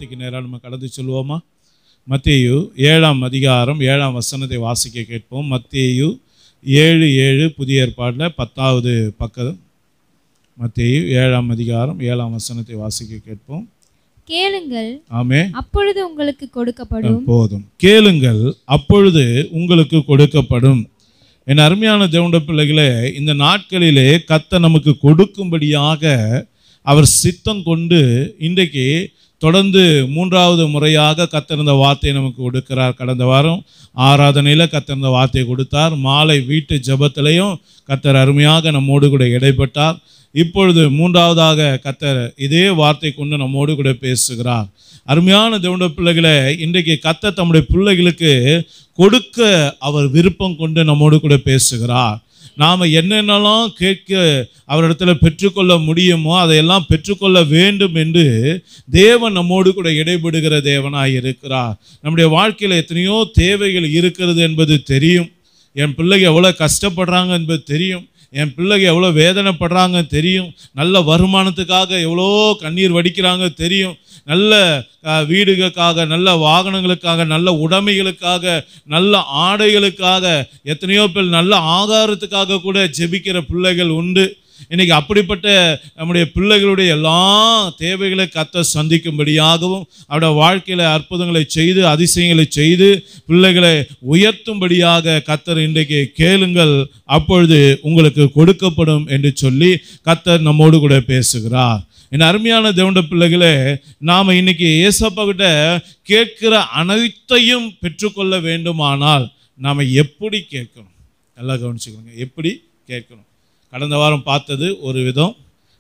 வார்த்தைக்கு நேராக நம்ம கடந்து சொல்லுவோமா? மத்தேயு 7ஆம் அதிகாரம் 7ஆம் வசனத்தை வாசிக்க கேட்போம். மத்தேயு 7:7 புதிய ஏற்பாட்டில் 10வது பக்கம். மத்தேயு 7ஆம் அதிகாரம் 7ஆம் வசனத்தை வாசிக்க கேட்போம். கேளுங்கள், ஆமே, அப்பொழுது உங்களுக்கு கொடுக்கப்படும். போதும். கேளுங்கள், அப்பொழுது உங்களுக்கு கொடுக்கப்படும். என் அருமையான தேவனுடைய பிள்ளைகளே, இந்த நாட்களிலே கர்த்தர் நமக்கு கொடுக்கும்படியாக அவர் சித்தம் கொண்டு இன்றைக்கு தொடர்ந்து 3வது முறையாக கர்த்தர் இந்த வார்த்தையை நமக்கு கொடுக்கிறார். கடந்த வாரம் ஆராதனையில் கர்த்தர் இந்த வார்த்தையை கொடுத்தார். மாலை வீட்டு ஜெபத்திலையும் கர்த்தர் அருமையாக நம்மோடு கூட இடைப்பட்டார். இப்பொழுது 3வதாக கர்த்தர் இதே வார்த்தை கொண்டு நம்மோடு கூட பேசுகிறார். அருமையான தேவனுடைய பிள்ளைகளை, இன்றைக்கு கர்த்தர் தம்முடைய பிள்ளைகளுக்கு கொடுக்க அவர் விருப்பம் கொண்டு நம்மோடு கூட பேசுகிறார். நாம் என்னென்னலாம் கேட்க அவரிடத்துல பெற்றுக்கொள்ள முடியுமோ அதையெல்லாம் பெற்றுக்கொள்ள வேண்டும் என்று தேவன் நம்மோடு கூட இடைபடுகிற தேவனாய் இருக்கிறார். நம்முடைய வாழ்க்கையில் எத்தனையோ தேவைகள் இருக்கிறது என்பது தெரியும். என் பிள்ளைங்க எவ்வளோ கஷ்டப்படுறாங்க என்பது தெரியும். என் பிள்ளைங்க எவ்வளோ வேதனைப்படுறாங்க தெரியும். நல்ல வருமானத்துக்காக எவ்வளோ கண்ணீர் வடிக்கிறாங்க தெரியும். நல்ல வீடுகளுக்காக, நல்ல வாகனங்களுக்காக, நல்ல உடைமைகளுக்காக, நல்ல ஆடைகளுக்காக, எத்தனையோ பேர் நல்ல ஆகாரத்துக்காக கூட ஜெபிக்கிற பிள்ளைகள் உண்டு. இன்னைக்கு அப்படிப்பட்ட நம்முடைய பிள்ளைகளுடைய எல்லா தேவைகளை கர்த்தர் சந்திக்கும்படியாகவும் அவருடைய வாழ்க்கையில் அற்புதங்களை செய்து அதிசயங்களை செய்து பிள்ளைகளை உயர்த்தும்படியாக கர்த்தர் இன்றைக்கு கேளுங்கள், அப்பொழுது உங்களுக்கு கொடுக்கப்படும் என்று சொல்லி கர்த்தர் நம்மோடு கூட பேசுகிறார். என் அருமையான தேவனுடைய பிள்ளைகளே, நாம் இன்னைக்கு ஏசப்பா கிட்ட கேட்கிற அனைத்தையும் பெற்றுக்கொள்ள வேண்டுமானால் நாம் எப்படி கேட்கணும்? நல்லா கவனிச்சுக்கோங்க, எப்படி கேட்கணும். கடந்த வாரம் பார்த்தது ஒரு விதம்,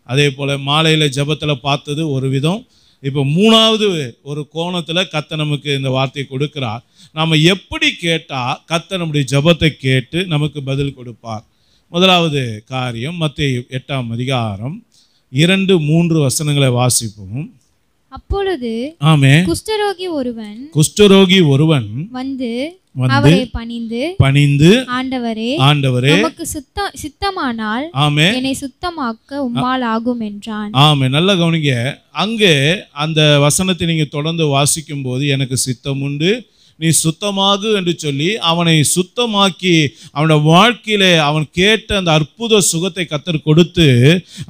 அதே போல் மாலையில் ஜெபத்தில் பார்த்தது ஒரு விதம். இப்போ 3வது ஒரு கோணத்தில் கர்த்தர் நமக்கு இந்த வார்த்தையை கொடுக்கிறார். நாம் எப்படி கேட்டால் கர்த்தர் நம்முடைய ஜெபத்தை கேட்டு நமக்கு பதில் கொடுப்பார். முதலாவது காரியம் மத்தேயு 8ஆம் அதிகாரம் 2-3 வசனங்களை வாசிப்போம். அப்பொழுது ஆமே, குஷ்டரோகி ஒருவன் வந்து அவரை பணிந்து ஆண்டவரே நமக்கு சித்தமானால் ஆமே என்னை சுத்தமாக்க உம்மால் ஆகும் என்றான். ஆமே, நல்ல கவனிங்க. அங்கே அந்த வசனத்தை நீங்க தொடர்ந்து வாசிக்கும் போது, எனக்கு சித்தம் உண்டு, நீ சுத்தமாகு என்று சொல்லி அவனை சுத்தமாக்கி அவனோட வாழ்க்கையிலே அவன் கேட்ட அந்த அற்புத சுகத்தை கர்த்தர் கொடுத்து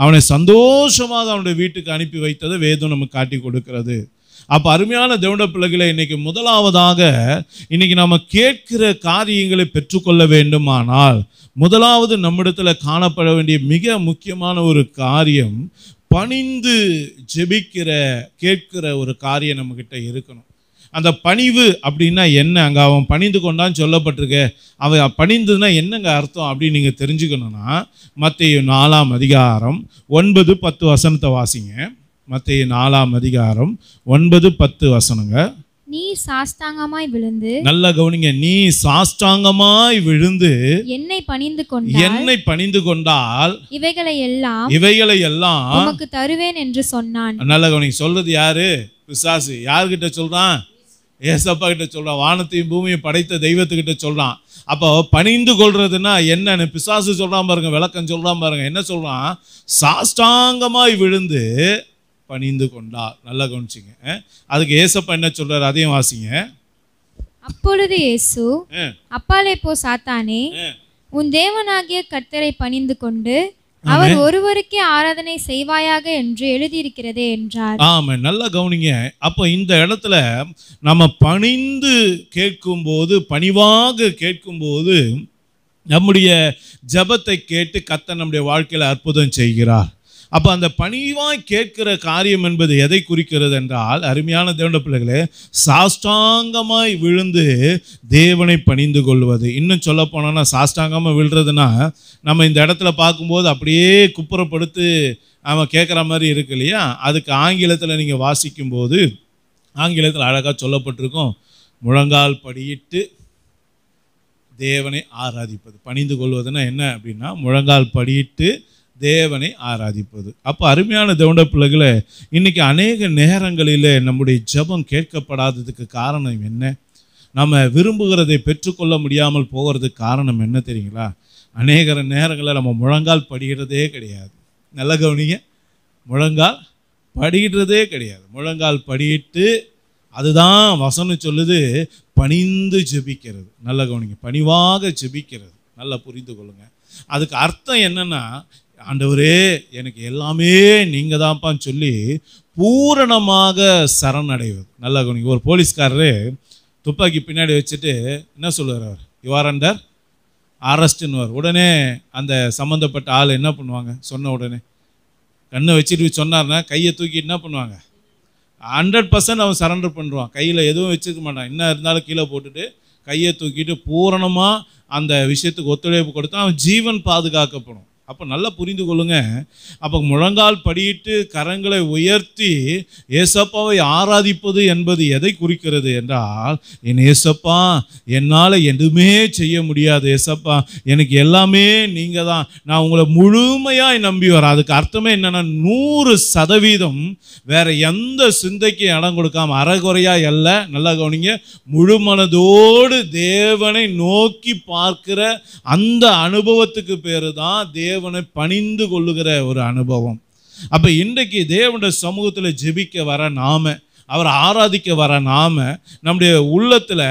அவனை சந்தோஷமாக அவனுடைய வீட்டுக்கு அனுப்பி வைத்ததை வேதம் நமக்கு காட்டி கொடுக்கிறது. அப்போ அருமையான தேவனுடைய பிள்ளைகளை, இன்னைக்கு முதலாவதாக இன்னைக்கு நம்ம கேட்கிற காரியங்களை பெற்றுக்கொள்ள வேண்டுமானால் முதலாவது நம்மிடத்தில் காணப்பட வேண்டிய மிக முக்கியமான ஒரு காரியம் பணிந்து ஜெபிக்கிற கேட்கிற ஒரு காரியம் நம்மக்கிட்ட இருக்கணும். அந்த பணிவு அப்படின்னா என்ன? அங்கே அவன் பணிந்து கொண்டான்னு சொல்லப்பட்டிருக்க, அவன் பணிந்துன்னா என்னங்க அர்த்தம் அப்படின்னு நீங்கள் தெரிஞ்சுக்கணுன்னா மத்தேயு 4ஆம் அதிகாரம் 9-10 வசனத்தை வாசிங்க. மத்தேயு 4ஆம் அதிகாரம் 9-10 வசனங்க. நீ சாஷ்டாங்கமாய் விழுந்து, நல்ல கவனிங்க, நீ சாஷ்டாங்கமாய் விழுந்து என்னை பணிந்து கொண்டால் இவைகளை எல்லாம் உமக்கு தருவேன் என்று சொன்னான். நல்ல கவனிங்க, சொல்றது யாரு? பிசாசு. யார்கிட்ட சொல்றான்? ஏசப்பா கிட்ட சொல்றான். வானத்தையும் பூமியும் படைத்த தெய்வத்துக்கிட்ட சொல்றான். அப்போ பணிந்து கொள்றதுன்னா என்னன்னு பிசாசு சொல்றான் பாருங்க, விளக்கம் சொல்றான் பாருங்க. என்ன சொல்றான்? சாஷ்டாங்கமாய் விழுந்து பணிந்து கொண்டார். நல்லா கவனிச்சிங்க. அதுக்கு ஏசப்பா என்ன சொல்றாரு அதையும் வாசிங்க. அப்பொழுது இயேசு, அப்பாலே போ சாத்தானே, உன் தேவனாகிய கர்த்தரை பணிந்து கொண்டு அவர் ஒருவருக்கே ஆராதனை செய்வாயாக என்று எழுதியிருக்கிறதே என்றார். ஆமா, நல்லா கவனிங்க. அப்போ இந்த இடத்துல நம்ம பணிந்து கேட்கும்போது, பணிவாக கேட்கும்போது நம்முடைய ஜெபத்தை கேட்டு கர்த்தர் நம்முடைய வாழ்க்கையில் அற்புதம் செய்கிறார். அப்போ அந்த பணிவாய் கேட்கிற காரியம் என்பது எதை குறிக்கிறது என்றால், அருமையான தேவனுடைய பிள்ளைகளே, சாஷ்டாங்கமாய் விழுந்து தேவனை பணிந்து கொள்வது. இன்னும் சொல்ல போனோன்னா சாஷ்டாங்கமாக விழுறதுன்னா நம்ம இந்த இடத்துல பார்க்கும்போது அப்படியே குப்புறப்படுத்து அவன் கேட்குற மாதிரி இருக்கு இல்லையா? அதுக்கு ஆங்கிலத்தில் நீங்கள் வாசிக்கும்போது ஆங்கிலத்தில் அழகாக சொல்லப்பட்டிருக்கும், முழங்கால் படியிட்டு தேவனை ஆராதிப்பது. பணிந்து கொள்வதுன்னா என்ன அப்படின்னா, முழங்கால் படியிட்டு தேவனை ஆராதிப்பது. அப்போ அருமையான தேவனுடைய பிள்ளைகளை, இன்னைக்கு அநேக நேரங்களில் நம்முடைய ஜெபம் கேட்கப்படாததுக்கு காரணம் என்ன? நம்ம விரும்புகிறதை பெற்றுக்கொள்ள முடியாமல் போகிறதுக்கு காரணம் என்ன தெரியுங்களா? அநேக நேரங்களில் நம்ம முழங்கால் படிக்கிறதே கிடையாது. நல்ல கவனிங்க, முழங்கால் படிக்கிறதே கிடையாது. முழங்கால் படியிட்டு, அதுதான் வசனம் சொல்லுது, பணிந்து ஜெபிக்கிறது. நல்லா கவனிங்க, பணிவாக ஜெபிக்கிறது. நல்லா புரிந்து கொள்ளுங்க. அதுக்கு அர்த்தம் என்னன்னா, ஆண்டவரே எனக்கு எல்லாமே நீங்க தான்ப்பான்னு சொல்லி பூரணமாக சரணடைவது. நல்லா கவனிங்க. ஒரு போலீஸ்காரரு துப்பாக்கி பின்னாடி வச்சுட்டு என்ன சொல்லுவார், அவர் யூ ஆர் அண்டர் அரெஸ்ட்னுவார். உடனே அந்த சம்மந்தப்பட்ட ஆள் என்ன பண்ணுவாங்க, சொன்ன உடனே கண்ணை வச்சுட்டு சொன்னார்னா கையை தூக்கிட்டு என்ன பண்ணுவாங்க, 100% அவன் சரண்டர் பண்ணுவான். கையில் எதுவும் வச்சுக்க மாட்டான். என்ன இருந்தாலும் கீழே போட்டுட்டு கையை தூக்கிட்டு பூரணமாக அந்த விஷயத்துக்கு ஒத்துழைப்பு கொடுத்தா அவன் ஜீவன் பாதுகாக்கப்படும். அப்போ நல்லா புரிந்து கொள்ளுங்க. அப்போ முழங்கால் படியிட்டு கரங்களை உயர்த்தி ஏசப்பாவை ஆராதிப்பது என்பது எதை குறிக்கிறது என்றால், என் ஏசப்பா என்னால் எதுவுமே செய்ய முடியாது, ஏசப்பா எனக்கு எல்லாமே நீங்கள் தான், நான் உங்களை முழுமையாக நம்பி வரேன். அதுக்கு அர்த்தமே என்னென்னா 100% வேற எந்த சிந்தைக்கு இடம் கொடுக்காம அறகுறையா அல்ல. நல்லா கவனிங்க, முழு மனதோடு தேவனை நோக்கி பார்க்கிற அந்த அனுபவத்துக்கு பேரு தான் தேவனை பணிந்து கொள்ளுகிற ஒரு அனுபவம். அப்ப இன்றைக்கு தேவனுடைய சமூகத்தில் ஜெபிக்க வர நாம, அவரை ஆராதிக்க வர நாம, நம்முடைய உள்ளத்துல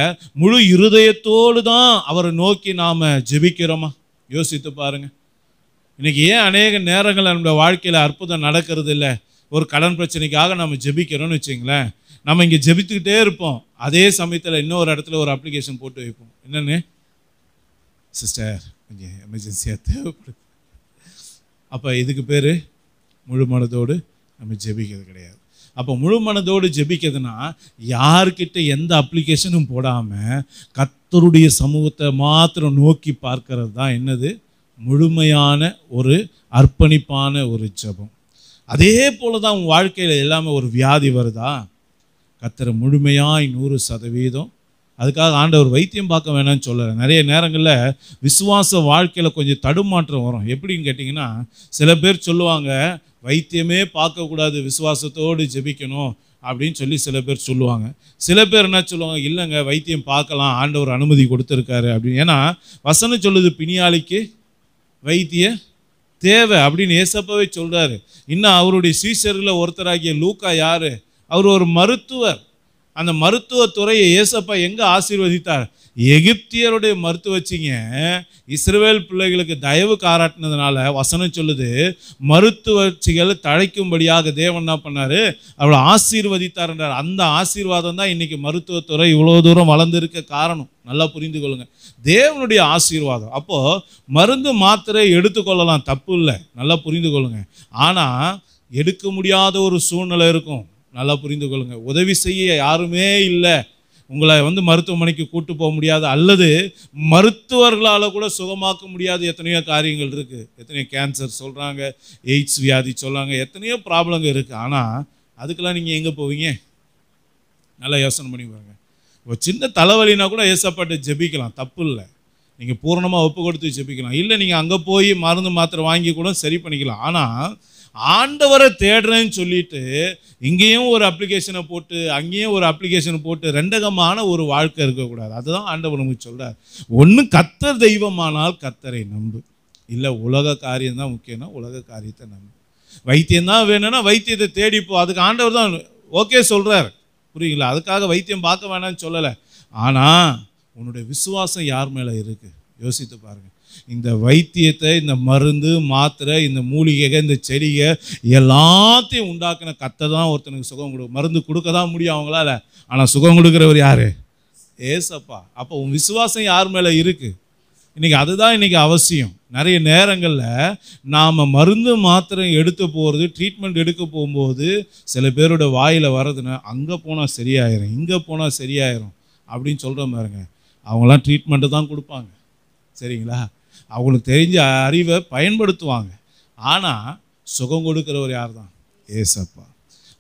முழு இருதயத்தோடு தான் அவரை நோக்கி நாம ஜெபிக்கிறோமா? யோசித்து பாருங்க. இன்னைக்கு ஏன் அநேக நேரங்கள் நம்முடைய வாழ்க்கையில அற்புதம் நடக்கிறது இல்லை? ஒரு கடன் பிரச்சனைக்காக நம்ம ஜெபிக்கிறோம்னு வச்சுங்களேன், நம்ம இங்கே ஜெபித்துக்கிட்டே இருப்போம். அதே சமயத்தில் இன்னொரு இடத்துல ஒரு அப்ளிகேஷன் போட்டு வைப்போம். என்னன்னு, சிஸ்டர் கொஞ்சம் எமர்ஜென்சியாக தேவைப்படுது. அப்போ இதுக்கு பேர் முழு மனதோடு நம்ம ஜெபிக்கிறது கிடையாது. அப்போ முழு மனதோடு ஜெபிக்கிறதுனா யார்கிட்ட எந்த அப்ளிகேஷனும் போடாமல் கர்த்தருடைய சமூகத்தை மாத்திரம் நோக்கி பார்க்கறது தான் என்னது, முழுமையான ஒரு அர்ப்பணிப்பான ஒரு ஜெபம். அதே போல தான் உன் வாழ்க்கையில் எல்லாமே ஒரு வியாதி வருதா, கர்த்தரை முழுமையாய் 100%. அதுக்காக ஆண்டவர் வைத்தியம் பார்க்க வேணாம்னு சொல்லலை. நிறைய நேரங்களில் விசுவாச வாழ்க்கையில் கொஞ்சம் தடுமாற்றம் வரும். எப்படின்னு கேட்டிங்கன்னா, சில பேர் சொல்லுவாங்க வைத்தியமே பார்க்கக்கூடாது, விசுவாசத்தோடு ஜெபிக்கணும் அப்படின்னு சொல்லி சில பேர் சொல்லுவாங்க. சில பேர் என்ன சொல்லுவாங்க, இல்லைங்க வைத்தியம் பார்க்கலாம், ஆண்டவர் அனுமதி கொடுத்துருக்காரு அப்படின்னு. ஏன்னா வசனம் சொல்லுது, பிணியாளிக்கு வைத்திய தேவை அப்படின்னு ஏசப்பாவே சொல்கிறாரு. இன்னும் அவருடைய சீஷர்களில் ஒருத்தராகிய லூக்கா யார், அவர் ஒரு மருத்துவர். அந்த மருத்துவத்துறையை ஏசப்பா எங்கே ஆசீர்வதித்தார், எகிப்தியருடைய மருத்துவச்சிங்க இஸ்ரவேல் பிள்ளைகளுக்கு தயவு காராட்டினதுனால வசனம் சொல்லுது, மருத்துவச்சிகள் தழைக்கும்படியாக தேவன் என்ன பண்ணார், அவளை ஆசீர்வதித்தார் என்றார். அந்த ஆசீர்வாதம் தான் இன்னைக்கு மருத்துவத்துறை இவ்வளோ தூரம் வளர்ந்துருக்க காரணம். நல்லா புரிந்து கொள்ளுங்க, தேவனுடைய ஆசீர்வாதம். அப்போது மருந்து மாத்திரை எடுத்துக்கொள்ளலாம், தப்பு இல்லை, நல்லா புரிந்து கொள்ளுங்க. ஆனால் எடுக்க முடியாத ஒரு சூழ்நிலை இருக்கும். நல்லா புரிந்து கொள்ளுங்க. உதவி செய்ய யாருமே இல்லை, உங்களை மருத்துவமனைக்கு கூட்டு போக முடியாது, அல்லது மருத்துவர்களால் கூட சுகமாக்க முடியாது எத்தனையோ காரியங்கள் இருக்குது. எத்தனையோ கேன்சர் சொல்கிறாங்க, எய்ட்ஸ் வியாதி சொல்கிறாங்க, எத்தனையோ ப்ராப்ளங்க இருக்குது. ஆனால் அதுக்கெல்லாம் நீங்கள் எங்கே போவீங்க? நல்லா யோசனை பண்ணி பாருங்க. ஒரு சின்ன தலைவலினா கூட ஏசப்பாட்டு ஜெபிக்கலாம், தப்பு இல்லை. நீங்கள் பூரணமாக ஒப்பு கொடுத்து ஜெபிக்கலாம். இல்லை நீங்கள் அங்கே போய் மருந்து மாத்திரை வாங்கி கூட சரி பண்ணிக்கலாம். ஆனால் ஆண்டவரை தேடுறேன்னு சொல்லிட்டு இங்கேயும் ஒரு அப்ளிகேஷனை போட்டு அங்கேயும் ஒரு அப்ளிகேஷனை போட்டு ரெண்டகமான ஒரு வாழ்க்கை இருக்கக்கூடாது. அதுதான் ஆண்டவர் நமக்கு சொல்கிறார். ஒன்று கர்த்தர் தெய்வமானால் கர்த்தரை நம்பு, இல்லை உலக காரியம் தான் முக்கியம்னா உலக காரியத்தை நம்பு. வைத்தியம் தான் வேணும்னா வைத்தியத்தை தேடிப்போ, அதுக்கு ஆண்டவர் தான் ஓகே சொல்கிறார். புரியுங்களா? அதுக்காக வைத்தியம் பார்க்க வேணாம்னு சொல்லலை. ஆனால் உன்னுடைய விசுவாசம் யார் மேலே இருக்குது யோசித்து பாருங்கள். இந்த வைத்தியத்தை, இந்த மருந்து மாத்திரை, இந்த மூலிகை, இந்த செடிகை எல்லாத்தையும் உண்டாக்கின கர்த்தர் தான் ஒருத்தனுக்கு சுகம் கொடுக்கும். மருந்து கொடுக்க தான் முடியும் அவங்களால, ஆனால் சுகம் கொடுக்குறவர் யார்? ஏசப்பா. அப்போ உன் விசுவாசம் யார் மேலே இருக்குது? இன்றைக்கி அதுதான் இன்றைக்கி அவசியம். நிறைய நேரங்களில் நாம் மருந்து மாத்திரை எடுத்து போகிறது, ட்ரீட்மெண்ட் எடுக்க போகும்போது சில பேரோட வாயில் வர்றதுன்னா அங்கே போனால் சரியாயிரும், இங்கே போனால் சரியாயிரும் அப்படின்னு சொல்கிற பாருங்க. அவங்களாம் ட்ரீட்மெண்ட்டு தான் கொடுப்பாங்க, சரிங்களா? அவங்களுக்கு தெரிஞ்ச அறிவை பயன்படுத்துவாங்க. ஆனால் சுகம் கொடுக்குறவர் யார் தான்? ஏசப்பா.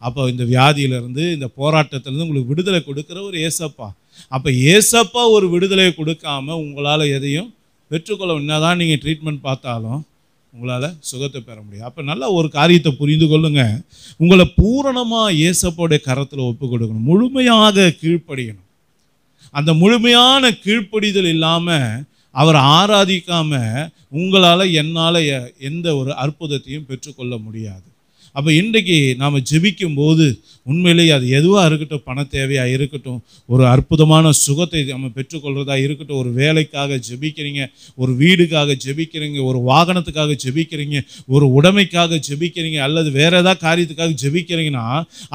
அப்போ இந்த வியாதியிலேருந்து, இந்த போராட்டத்திலேருந்து உங்களுக்கு விடுதலை கொடுக்குற ஒரு ஏசப்பா. அப்போ ஏசப்பா ஒரு விடுதலையை கொடுக்காம உங்களால் எதையும் பெற்றுக்கொள்ள, என்னதான் நீங்கள் ட்ரீட்மெண்ட் பார்த்தாலும் உங்களால் சுகத்தை பெற முடியும். அப்போ நல்லா ஒரு காரியத்தை புரிந்து கொள்ளுங்க, உங்களை பூரணமாக ஏசப்பாவுடைய கரத்தில் ஒப்பு கொடுக்கணும், முழுமையாக கீழ்ப்படியணும். அந்த முழுமையான கீழ்ப்படிதல் இல்லாமல் அவரை ஆராதிக்காமல் உங்களால் என்னால் எந்த ஒரு அற்புதத்தையும் பெற்றுக்கொள்ள முடியாது. அப்போ இன்றைக்கு நாம் ஜெபிக்கும் போது உண்மையிலேயே அது எதுவாக இருக்கட்டும், பண தேவையாக இருக்கட்டும், ஒரு அற்புதமான சுகத்தை நம்ம பெற்றுக்கொள்கிறதா இருக்கட்டும், ஒரு வேலைக்காக ஜெபிக்கிறீங்க, ஒரு வீடுக்காக ஜெபிக்கிறீங்க, ஒரு வாகனத்துக்காக ஜெபிக்கிறீங்க, ஒரு உடைமைக்காக ஜெபிக்கிறீங்க, அல்லது வேற ஏதாவது காரியத்துக்காக ஜெபிக்கிறீங்கன்னா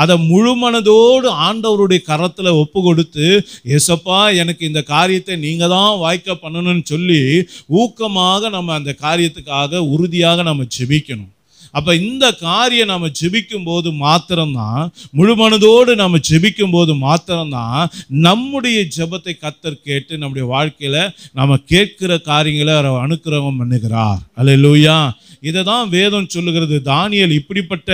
அதை முழு மனதோடு ஆண்டவருடைய கரத்தில் ஒப்பு கொடுத்து, ஏசப்பா எனக்கு இந்த காரியத்தை நீங்கள் தான் வாய்க்க பண்ணணும்னு சொல்லி ஊக்கமாக நம்ம அந்த காரியத்துக்காக உறுதியாக நம்ம ஜெபிக்கணும். அப்போ இந்த காரியம் நம்ம ஜெபிக்கும் போது மாத்திரம்தான், முழு மனதோடு நம்ம ஜெபிக்கும் போது மாத்திரம்தான் நம்முடைய ஜெபத்தை கர்த்தர் கேட்டு நம்முடைய வாழ்க்கையில் நம்ம கேட்கிற காரியங்களை அவர் அனுக்கிரகம் பண்ணுகிறார். அல்லேலூயா. இதை தான் வேதம் சொல்லுகிறது. தானியேல் இப்படிப்பட்ட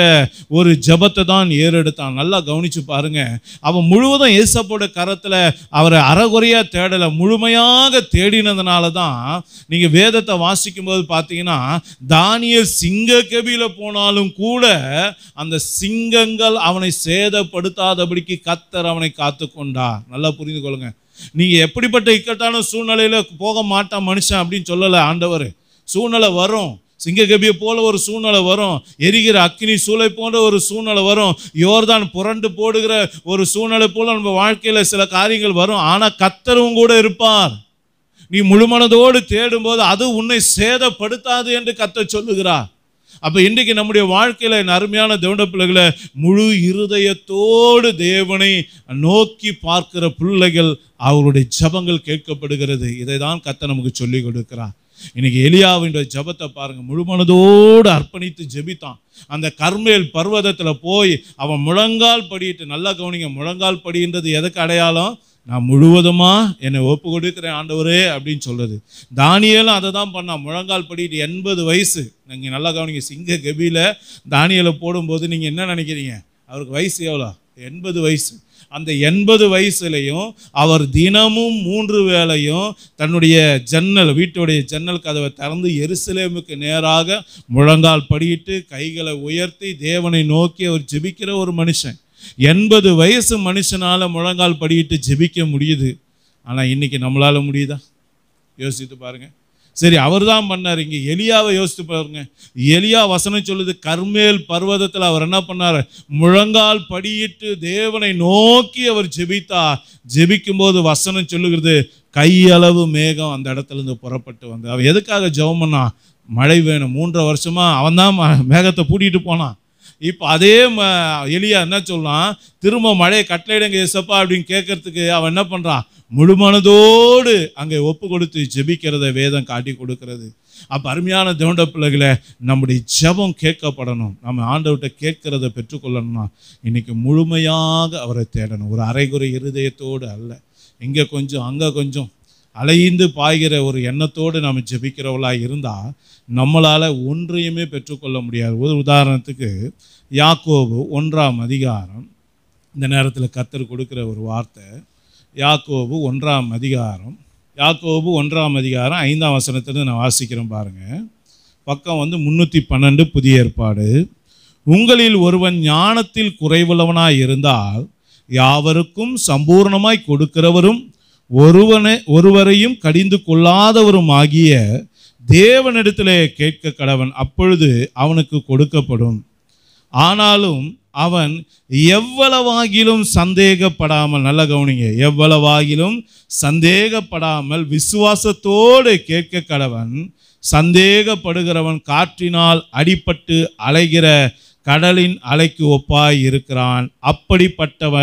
ஒரு ஜெபத்தை தான் ஏறெடுத்தான். நல்லா கவனிச்சு பாருங்க. அவன் முழுவதும் ஏசப்போட கரத்தில் அவரை அறகுறையாக தேடலை, முழுமையாக தேடினதுனால தான் நீங்கள் வேதத்தை வாசிக்கும் போது பார்த்தீங்கன்னா, தானியேல் சிங்க கெபியில போனாலும் கூட அந்த சிங்கங்கள் அவனை சேதப்படுத்தாதபடிக்கு கர்த்தர் அவனை காத்து கொண்டார். நல்லா புரிந்து கொள்ளுங்க. நீங்க எப்படிப்பட்ட இக்கட்டான சூழ்நிலையில போக மாட்டான் மனுஷன் அப்படின்னு சொல்லல ஆண்டவர். சூழ்நிலை வரும், சிங்ககபியை போல ஒரு சூழ்நிலை வரும், எரிகிற அக்கினி சூளை போன்ற ஒரு சூழ்நிலை வரும், யோர்தான் புரண்டு போடுகிற ஒரு சூழ்நிலை போல நம்ம வாழ்க்கையில சில காரியங்கள் வரும். ஆனா கர்த்தரும் கூட இருப்பார். நீ முழுமனதோடு தேடும் போது அது உன்னை சேதப்படுத்தாது என்று கர்த்தர் சொல்லுகிறார். அப்ப இன்றைக்கு நம்முடைய வாழ்க்கையில அருமையான தேவனுடைய பிள்ளைகளை முழு இருதயத்தோடு தேவனை நோக்கி பார்க்கிற பிள்ளைகள் அவருடைய ஜெபங்கள் கேட்கப்படுகிறது. இதை தான் கர்த்தர் நமக்கு சொல்லி கொடுக்கிறார். இன்னைக்கு எலியாவின் ஜெபத்தை பாருங்க. முழுமனதோடு அர்ப்பணித்து ஜெபித்தான். அந்த கர்மேல் பர்வதத்துல போய் அவன் முழங்கால் படிட்டு, நல்லா கவனிங்க, முழங்கால் படின்றது எதுக்கு அடையாளம்? நான் முழுவதுமா என்னை ஒப்பு கொடுக்கிறேன் ஆண்டவரே அப்படின்னு சொல்லுது. தானியேலும் அதை தான் பண்ணான். முழங்கால் படிட்டு 80 வயசு. நீங்கள் நல்லா கவனிங்க. சிங்க கபியில தானியேலை போடும்போது நீங்கள் என்ன நினைக்கிறீங்க? அவருக்கு வயசு எவ்வளோ? 80 வயசு. அந்த 80 வயசுலையும் அவர் தினமும் 3 வேளையும் தன்னுடைய ஜன்னல், வீட்டுடைய ஜன்னல் கதவை திறந்து எருசலேமுக்கு நேராக முழங்கால் படியிட்டு கைகளை உயர்த்தி தேவனை நோக்கி அவர் ஜெபிக்கிற ஒரு மனுஷன். 80 வயசு மனுஷனால முழங்கால் படியிட்டு ஜெபிக்க முடியுது. ஆனால் இன்னைக்கு நம்மளால முடியுதா? யோசித்து பாருங்க. சரி, அவர் தான் பண்ணார். இங்கே எலியாவை யோசித்து பாருங்க. எலியா வசனம் சொல்லுது, கர்மேல் பர்வதத்தில் அவர் என்ன பண்ணார்? முழங்கால் படியிட்டு தேவனை நோக்கி அவர் ஜெபித்தார். ஜெபிக்கும் போது வசனம் சொல்லுகிறது, கையளவு மேகம் அந்த இடத்துல இருந்து புறப்பட்டு வந்து. அவன் எதுக்காக ஜெபம் பண்ணா? மழை வேணும். 3 வருஷமா அவன் தான் மேகத்தை பூட்டிட்டு போனான். இப்போ அதே எலியா என்ன சொல்லலாம்? திரும்ப மழையை கட்டளையிடுங்க ஏசப்பா அப்படின்னு கேட்கறதுக்கு அவன் என்ன பண்றான்? முழுமனதோடு அங்கே ஒப்பு கொடுத்து ஜெபிக்கிறத வேதம் காட்டி கொடுக்கிறது. அப்போ அருமையான தேவனுடைய பிள்ளைகளை, நம்முடைய ஜெபம் கேட்கப்படணும். நம்ம ஆண்டவர்கிட்ட கேட்கிறத பெற்றுக்கொள்ளணும்னா இன்னைக்கு முழுமையாக அவரை தேடணும். ஒரு அரைகுறை இருதயத்தோடு அல்ல, இங்கே கொஞ்சம் அங்கே கொஞ்சம் அலைந்து பாய்கிற ஒரு எண்ணத்தோடு நம்ம ஜெபிக்கிறவளாக இருந்தால் நம்மளால் ஒன்றையுமே பெற்றுக்கொள்ள முடியாது. ஒரு உதாரணத்துக்கு யாக்கோபு 1ஆம் அதிகாரம், இந்த நேரத்தில் கர்த்தர் கொடுக்குற ஒரு வார்த்தை. யாக்கோபு 1ஆம் அதிகாரம் 5ஆம் வசனத்திலிருந்து நான் வாசிக்கிறேன் பாருங்க. பக்கம் 312 புதிய ஏற்பாடு. உங்களில் ஒருவன் ஞானத்தில் குறைவுள்ளவனாய் இருந்தால் யாவருக்கும் சம்பூர்ணமாய் கொடுக்கிறவரும் ஒருவரையும் கடிந்து கொள்ளாதவரும் ஆகிய தேவனிடத்திலே கேட்க கடவன், அப்பொழுது அவனுக்கு கொடுக்கப்படும். ஆனாலும் அவன் எவ்வளவாகிலும் சந்தேகப்படாமல், நல்ல கவனிங்க, எவ்வளவாகிலும் சந்தேகப்படாமல் விசுவாசத்தோடு கேட்க கடவன். சந்தேகப்படுகிறவன் காற்றினால் அடிபட்டு அலைகிற கடலின் அலைக்கு ஒப்பாய் இருக்கிறான். அப்படிப்பட்டவ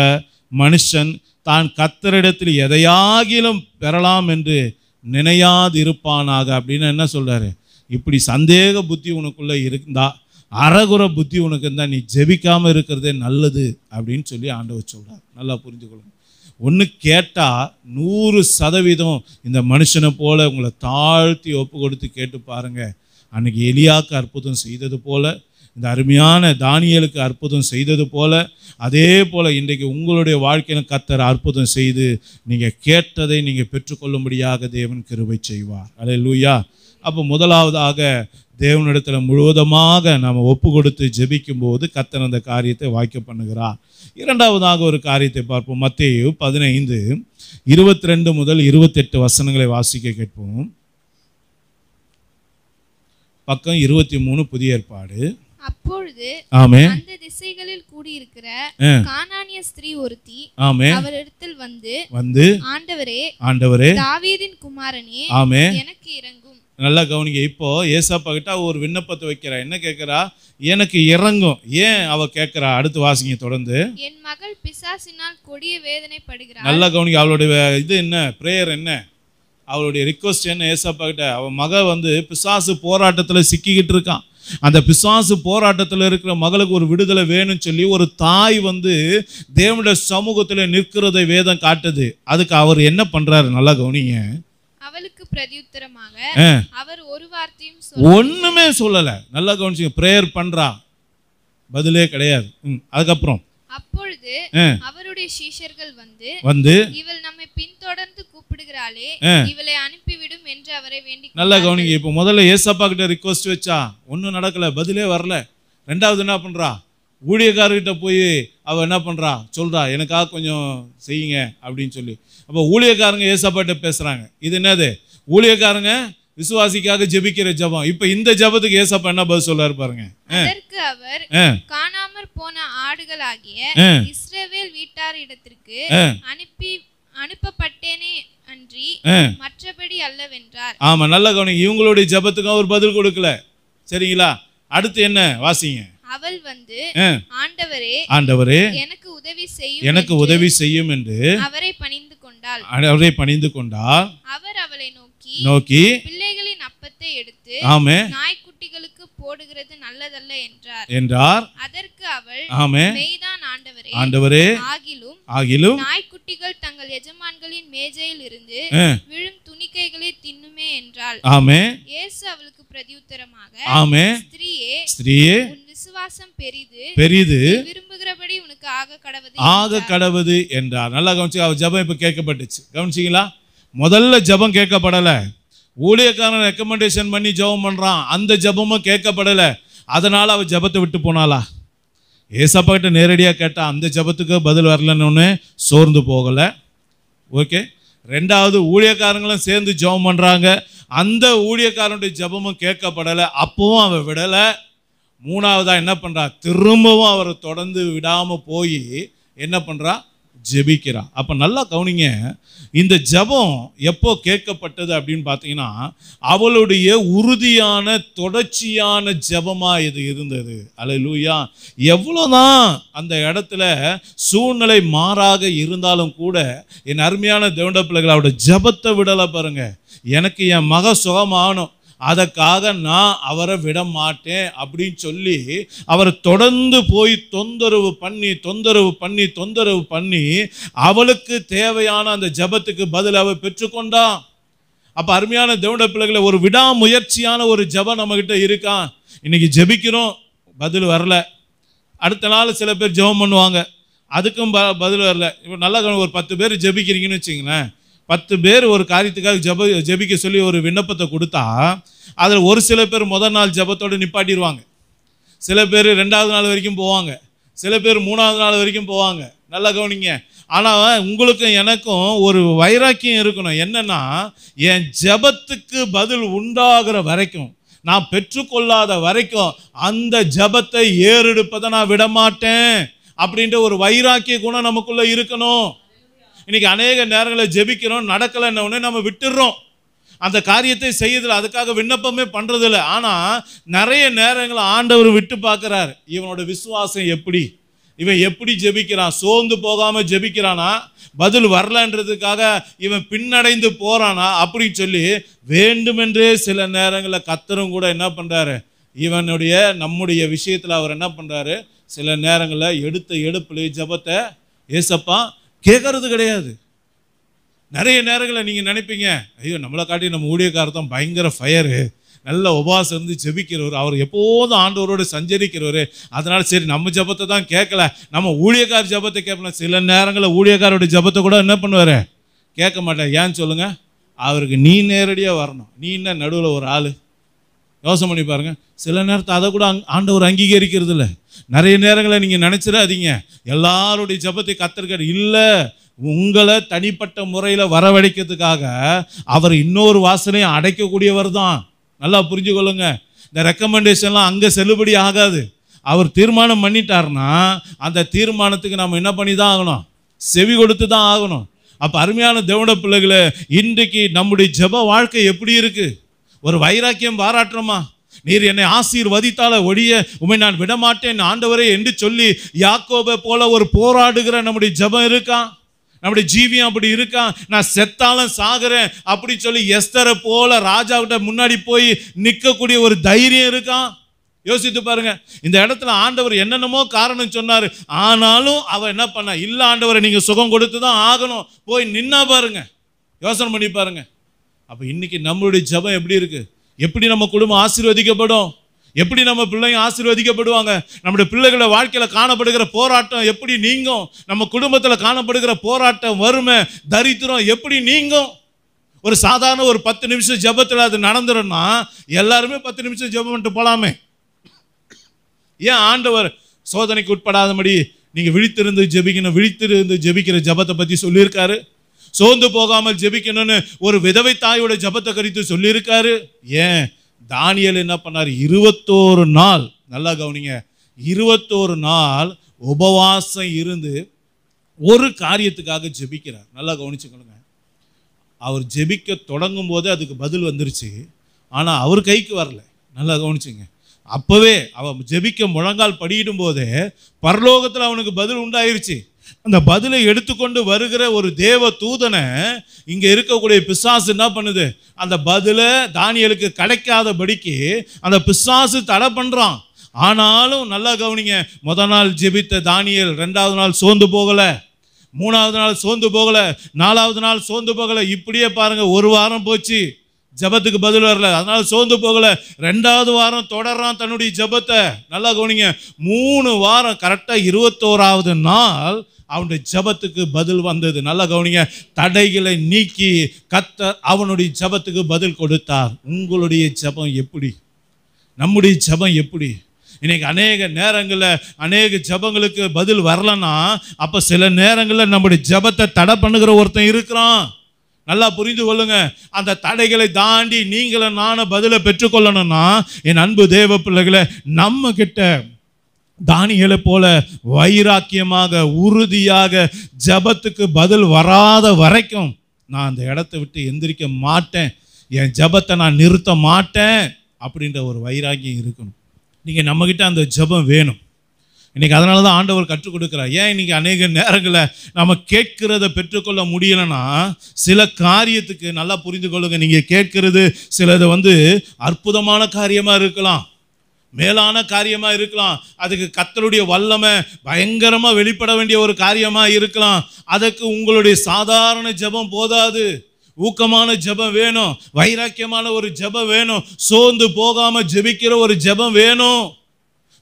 மனுஷன் தான் கர்த்தரிடத்தில் எதையாகிலும் பெறலாம் என்று நினையாதிருப்பானாக அப்படின்னு என்ன சொல்றாரு? இப்படி சந்தேக புத்தி உனக்குள்ள இருந்தா, அறகுற புத்தி உனக்கு இருந்தால் நீ ஜெபிக்காம இருக்கிறதே நல்லது அப்படின்னு சொல்லி ஆண்டவர் சொல்றார். நல்லா புரிஞ்சுக்கொள்ளுங்க. ஒன்று கேட்டால் 100% இந்த மனுஷனை போல உங்களை தாழ்த்தி ஒப்பு கொடுத்து கேட்டு பாருங்க. அன்னைக்கு எலியாவுக்கு அற்புதம் செய்தது போல, இந்த அருமையான தானியேலுக்கு அற்புதம் செய்தது போல, அதே போல் இன்றைக்கு உங்களுடைய வாழ்க்கையில் கர்த்தர் அற்புதம் செய்து நீங்கள் கேட்டதை நீங்கள் பெற்றுக்கொள்ளும்படியாக தேவன் கிருபை செய்வார். அல்லேலூயா. அப்போ முதலாவதாக தேவனிடத்தில் முழுவதுமாக நாம் ஒப்பு கொடுத்து ஜெபிக்கும் போது கர்த்தர் அந்த காரியத்தை வாய்க்க பண்ணுகிறார். இரண்டாவதாக ஒரு காரியத்தை பார்ப்போம். மத்தேயு 15:22 முதல் 28 வசனங்களை வாசிக்க கேட்போம். பக்கம் 23 புதிய ஏற்பாடு. அப்பொழுது ஆமென் அந்த திசைகளில் கூடியிருக்கிற கானானிய ஸ்திரீ ஒருத்தி அவரிடத்தில் வந்து ஆண்டவரே தாவீதின் குமாரனே எனக்கு இரங்கும். நல்லா கவனிங்க. இப்போ ஏசாப்பா கிட்ட ஒரு விண்ணப்பத்தை வைக்கிறா. என்ன கேட்கிறா? எனக்கு இறங்கும். ஏன் அவ கேட்கிறா? அடுத்து வாசிங்க தொடர்ந்து. என் மகள் பிசாசினால் கொடிய வேதனைப்படுகிறாள். நல்லா கவனிங்க. அவளுடைய இது என்ன? பிரேயர் என்ன? அவளுடைய ரிக்வெஸ்ட் என்ன ஏசாப்பா கிட்ட? அவ மக வந்து பிசாசு போராட்டத்துல சிக்கிக்கிட்டு இருக்கான். அந்த பிசாசு போராட்டத்தில் இருக்கிற மகளுக்கு ஒரு விடுதலை வேணும்னு சொல்லி ஒரு தாய் வந்து தேவனுடைய சமூகத்தில் நிற்கிறதை வேதம் காட்டுது. அதுக்கு அவர் என்ன பண்றாரு? நல்லா கவனிங்க. அவளுக்கு பிரதியுத்தரமாக அவர் ஒரு வார்த்தையும் ஒண்ணுமே சொல்லல. நல்லா கவனிச்சுங்க. பிரேயர் பண்றா, பதிலே கிடையாது. அதுக்கப்புறம் அப்பொழுது அவருடைய சீஷர்கள் வந்து இவள் நம்மை பின்தொடர்ந்து கூப்பிடுகிறாளே, இவளை அனுப்பிவிடும் என்று அவரை வேண்டி. நல்லா கவனிங்க. இப்போ முதல்ல ஏசப்பா கிட்ட ரிக்வெஸ்ட் வச்சா, ஒன்றும் நடக்கல, பதிலே வரல. ரெண்டாவது என்ன பண்றா? ஊழியக்காரர்கிட்ட போய் அவ என்ன பண்றா? சொல்றா, எனக்காக கொஞ்சம் செய்யுங்க அப்படின்னு சொல்லி. அப்போ ஊழியக்காரங்க ஏசப்பாட்ட பேசுறாங்க. இது என்னது? ஊழியக்காரங்க விசுவாசிக்காக ஜெபிக்கிற ஜெபம். இப்ப இந்த ஜெபத்துக்கு ஏசப்பா என்ன பதில் சொல்றாரு பாருங்க. அதற்கு அவர் காணாமற் போன ஆடுகளாகிய இஸ்ரவேல் வீட்டாரிடத்திற்கு அனுப்பப்பட்டேனே அன்றி மற்றபடி அல்லவென்றார். ஆமா, நல்ல கவனிங்க. இவங்களுடைய ஜெபத்துக்கு அவர் பதில் கொடுக்கல. சரிங்களா? அடுத்து என்ன வாசிங்க. அவள் வந்து ஆண்டவரே எனக்கு உதவி செய்யும் என்று அவரை பணிந்து கொண்டாள். அவர் அவளை நோக்கி பிள்ளைகளின் அப்பத்தை எடுத்து நாய்க்குட்டிகளுக்கு போடுகிறது நல்லதல்ல என்றார். அதற்கு அவள் மெய்தான் ஆண்டவரே, ஆகிலும் நாய்க்குட்டிகள் தங்கள் எஜமான்களின் மேஜையில் இருந்து விழும் துணிக்கைகளை தின்னுமே என்றாள். இயேசு அவளுக்கு பிரதியுத்தரமாக, ஸ்திரீயே உன் விசுவாசம் பெரிது, விரும்புகிறபடி உனக்கு ஆக கடவது என்றார். நல்லா கவனிச்சு. அவ ஜெபம் இப்ப கேட்கப்பட்டுச்சு. கவனிச்சீங்களா? முதல்ல ஜெபம் கேட்கப்படல. ஊழியக்காரன் ரெக்கமெண்டேஷன் பண்ணி ஜெபம் பண்றான், அந்த ஜெபமும் கேட்கப்படல. அதனால அவ ஜெபத்தை விட்டு போனாளா? ஏசப்பா கிட்ட நேரடியா கேட்டா அந்த ஜெபத்துக்கு பதில் வரலன்னு சோர்ந்து போகல. ஓகே. ரெண்டாவது ஊழியக்காரங்களும் சேர்ந்து ஜெபம் பண்றாங்க, அந்த ஊழியக்காரனுடைய ஜெபமும் கேட்கப்படல, அப்பவும் அவ விடல. மூணாவதா என்ன பண்றா? திரும்பவும் அவரை தொடர்ந்து விடாம போய் என்ன பண்றா? ஜெபிக்கிறா. அப்ப நல்லா கவனிங்க. இந்த ஜெபம் எப்போ கேட்கப்பட்டது அப்படின்னு பார்த்தீங்கன்னா, அவளுடைய உறுதியான தொடர்ச்சியான ஜெபமா இது இருந்தது. அல்லேலூயா. எவ்வளவுதான் அந்த இடத்துல சூழ்நிலை மாறாக இருந்தாலும் கூட என் அருமையான தேவனுடைய பிள்ளைகள் அவருடைய ஜெபத்தை விடல பாருங்க. எனக்கு என் மக சுகமாகணும், அதற்காக நான் அவரை விட மாட்டேன் அப்படின்னு சொல்லி அவரை தொடர்ந்து போய் தொந்தரவு பண்ணி அவளுக்கு தேவையான அந்த ஜெபத்துக்கு பதில் அவ பெற்றுக்கொண்டான். அப்ப அருமையான தேவனுடைய பிள்ளைகளை, ஒரு விடாமுயற்சியான ஒரு ஜெபம் நம்ம கிட்ட இருக்கான். இன்னைக்கு ஜெபிக்கிறோம், பதில் வரல. அடுத்த நாள் சில பேர் ஜெபம் பண்ணுவாங்க, அதுக்கும் பதில் வரல. இப்போ நல்லா ஒரு 10 பேர் ஜெபிக்கிறீங்கன்னு வச்சுங்களேன். 10 பேர் ஒரு காரியத்துக்காக ஜெபிக்க சொல்லி ஒரு விண்ணப்பத்தை கொடுத்தா, அதில் ஒரு சில பேர் முதல் நாள் ஜெபத்தோடு நிப்பாட்டிடுவாங்க, சில பேர் 2வது நாள் வரைக்கும் போவாங்க, சில பேர் 3வது நாள் வரைக்கும் போவாங்க. நல்லா கவனிங்க. ஆனால் உங்களுக்கும் எனக்கும் ஒரு வைராக்கியம் இருக்கணும். என்னன்னா, என் ஜெபத்துக்கு பதில் உண்டாகிற வரைக்கும், நான் பெற்றுக்கொள்ளாத வரைக்கும் அந்த ஜெபத்தை ஏறெடுப்பதை நான் விடமாட்டேன் அப்படின்ற ஒரு வைராக்கிய குணம் நமக்குள்ள இருக்கணும். இன்னைக்கு அநேக நேரங்களில் ஜெபிக்கிறோம், நடக்கலைன்ன உடனே நம்ம விட்டுடுறோம், அந்த காரியத்தை செய்யறதில்லை, அதுக்காக விண்ணப்பமே பண்றதில்லை. ஆனால் நிறைய நேரங்கள் ஆண்டவர் விட்டு பார்க்குறாரு. இவனோட விசுவாசம் எப்படி, இவன் எப்படி ஜெபிக்கிறான், சோர்ந்து போகாம ஜெபிக்கிறானா, பதில் வரலன்றதுக்காக இவன் பின்னடைந்து போறானா அப்படின்னு சொல்லி வேண்டுமென்றே சில நேரங்களில் கர்த்தரும் கூட என்ன பண்றாரு, நம்முடைய விஷயத்துல அவர் என்ன பண்றாரு, சில நேரங்களில் எடுப்புல ஜெபத்தை ஏசப்பா கேட்கறது கிடையாது. நிறைய நேரங்களில் நீங்கள் நினைப்பீங்க, ஐயோ நம்மளை காட்டி நம்ம ஊழியக்காரர் தான் பயங்கர ஃபயரு, நல்ல உபவாசம் இருந்து ஜெபிக்கிறவர், அவர் எப்போதும் ஆண்டவரோடு சஞ்சரிக்கிறவர், அதனால சரி நம்ம ஜெபத்தை தான் கேட்கல, நம்ம ஊழியக்கார ஜெபத்தை கேட்கலாம். சில நேரங்களில் ஊழியக்காரோட ஜெபத்தை கூட என்ன பண்ணுவார், கேட்க மாட்டார். ஏன்னு சொல்லுங்க, அவருக்கு நீ நேரடியாக வரணும். நீ என்ன நடுவில் ஒரு ஆள், யோசனை பண்ணி பாருங்க. சில நேரத்தை அதை கூட ஆண்டவர் அங்கீகரிக்கிறது இல்லை. நிறைய நேரங்களை நீங்கள் நினைச்சிடாதீங்க எல்லாருடைய ஜெபத்தை கர்த்தர் இல்லை, உங்களை தனிப்பட்ட முறையில் வரவழைக்கிறதுக்காக அவர் இன்னொரு வாசனையை அடைக்கக்கூடியவர் தான். நல்லா புரிஞ்சு கொள்ளுங்க. இந்த ரெக்கமெண்டேஷன்லாம் அங்கே செல்லுபடி ஆகாது. அவர் தீர்மானம் பண்ணிட்டார்னா அந்த தீர்மானத்துக்கு நம்ம என்ன பண்ணி தான் ஆகணும்? செவி கொடுத்து தான் ஆகணும். அப்போ அருமையான தேவனுடைய பிள்ளைகளே, இன்றைக்கு நம்முடைய ஜெப வாழ்க்கை எப்படி இருக்கு? ஒரு வைராக்கியம் பாராட்டுறோமா? நீர் என்னை ஆசீர்வதித்தால ஒழிய உம்மை நான் விடமாட்டேன் ஆண்டவரே என்று சொல்லி யாக்கோபை போல ஒரு போராடுகிற நம்முடைய ஜெபம் இருக்கா? நம்முடைய ஜீவியம் அப்படி இருக்கா? நான் செத்தாலும் சாகிறேன் அப்படி சொல்லி எஸ்தரை போல ராஜாவிட்ட முன்னாடி போய் நிற்கக்கூடிய ஒரு தைரியம் இருக்கா? யோசித்து பாருங்க. இந்த இடத்துல ஆண்டவர் என்னென்னமோ காரணம் சொன்னார், ஆனாலும் அவ என்ன பண்ண? இல்ல ஆண்டவரை நீங்க சுகம் கொடுத்து தான் ஆகணும், போய் நின்னா பாருங்க. யோசனை பண்ணி பாருங்க. அப்ப இன்னைக்கு நம்மளுடைய ஜெபம் எப்படி இருக்கு? எப்படி நம்ம குடும்பம் ஆசீர்வதிக்கப்படும்? எப்படி நம்ம பிள்ளைங்க ஆசீர்வதிக்கப்படுவாங்க? நம்முடைய பிள்ளைகள வாழ்க்கையில காணப்படுகிற போராட்டம் எப்படி நீங்கும்? நம்ம குடும்பத்துல காணப்படுகிற போராட்டம், வறுமை, தரித்திரம் எப்படி நீங்கும்? ஒரு சாதாரண ஒரு 10 நிமிஷம் ஜெபத்துல அது நடந்துரும்னா எல்லாருமே 10 நிமிஷம் ஜெபம் பண்ணிட்டு போலாமே. ஏன் ஆண்டவர் சோதனைக்கு உட்படாதபடி நீங்க விழித்திருந்து ஜெபிக்கணும், விழித்திருந்து ஜெபிக்கிற ஜெபத்தை பத்தி சொல்லியிருக்காரு. சோர்ந்து போகாமல் ஜெபிக்கணும்னு ஒரு விதவை தாயோட ஜெபத்தை குறித்து சொல்லியிருக்காரு. ஏன் தானியேல் என்ன பண்ணார்? 21 நாள், நல்லா கவனிங்க, 21 நாள் உபவாசம் இருந்து ஒரு காரியத்துக்காக ஜெபிக்கிறார். நல்லா கவனிச்சுக்கணுங்க. அவர் ஜெபிக்க தொடங்கும் போதே அதுக்கு பதில் வந்துருச்சு, ஆனா அவர் கைக்கு வரல. நல்லா கவனிச்சுங்க. அப்பவே அவன் ஜெபிக்க முழங்கால் படியிடும் போதே பரலோகத்தில் அவனுக்கு பதில் உண்டாயிருச்சு. அந்த பதிலை எடுத்துக்கொண்டு வருகிற ஒரு தேவ தூதனை இங்க இருக்கக்கூடிய பிசாசு என்ன பண்ணுது? அந்த பதிலை தானியேலுக்கு கிடைக்காதபடிக்கு அந்த பிசாசு தடை பண்றான். ஆனாலும் நல்லா கவனிங்க, முதல் நாள் ஜெபித்த தானியேல் 2வது நாள் சோர்ந்து போகல, 3வது நாள் சோர்ந்து போகல, 4வது நாள் சோர்ந்து போகல. இப்படியே பாருங்க, ஒரு வாரம் போச்சு, ஜபத்துக்கு பதில் வரல, அதனால சோர்ந்து போகல. 2வது வாரம் தொடர்றான் தன்னுடைய ஜபத்தை. நல்லா கவனிங்க, 3 வாரம் கரெக்டா 21வது நாள் அவனுடைய ஜபத்துக்கு பதில் வந்தது. நல்லா கவனிங்க, தடைகளை நீக்கி கர்த்தர் அவனுடைய ஜபத்துக்கு பதில் கொடுத்தார். உங்களுடைய ஜபம் எப்படி? நம்முடைய ஜபம் எப்படி? இன்னைக்கு அநேக நேரங்களில் அநேக ஜபங்களுக்கு பதில் வரலன்னா அப்ப சில நேரங்களில் நம்முடைய ஜபத்தை தடை பண்ணுகிற ஒருத்தன் இருக்கிறான். நல்லா புரிந்து கொள்ளுங்க. அந்த தடைகளை தாண்டி நீங்களும் நானும் பதிலை பெற்றுக்கொள்ளணும்னா என் அன்பு தேவ பிள்ளைகளை, நம்ம கிட்ட தானியேலை போல வைராக்கியமாக உறுதியாக ஜபத்துக்கு பதில் வராத வரைக்கும் நான் அந்த இடத்தை விட்டு எந்திரிக்க மாட்டேன், என் ஜபத்தை நான் நிறுத்த மாட்டேன் அப்படின்ற ஒரு வைராக்கியம் இருக்கணும். நீங்க நம்ம கிட்ட அந்த ஜபம் வேணும். இன்னைக்கு அதனால தான் ஆண்டவர் கற்றுக் கொடுக்கிறார். ஏன் இன்னைக்கு அநேக நேரங்களில் நம்ம கேட்கிறத பெற்றுக்கொள்ள முடியலன்னா சில காரியத்துக்கு நல்லா புரிந்து கொள்ளுங்க, நீங்க கேட்கிறது சிலது அற்புதமான காரியமா இருக்கலாம், மேலான காரியமா இருக்கலாம், அதுக்கு கர்த்தருடைய வல்லமை பயங்கரமா வெளிப்பட வேண்டிய ஒரு காரியமா இருக்கலாம். அதுக்கு உங்களுடைய சாதாரண ஜெபம் போதாது, ஊக்கமான ஜெபம் வேணும், வைராக்கியமான ஒரு ஜெபம் வேணும், சோர்ந்து போகாம ஜெபிக்கிற ஒரு ஜெபம் வேணும்.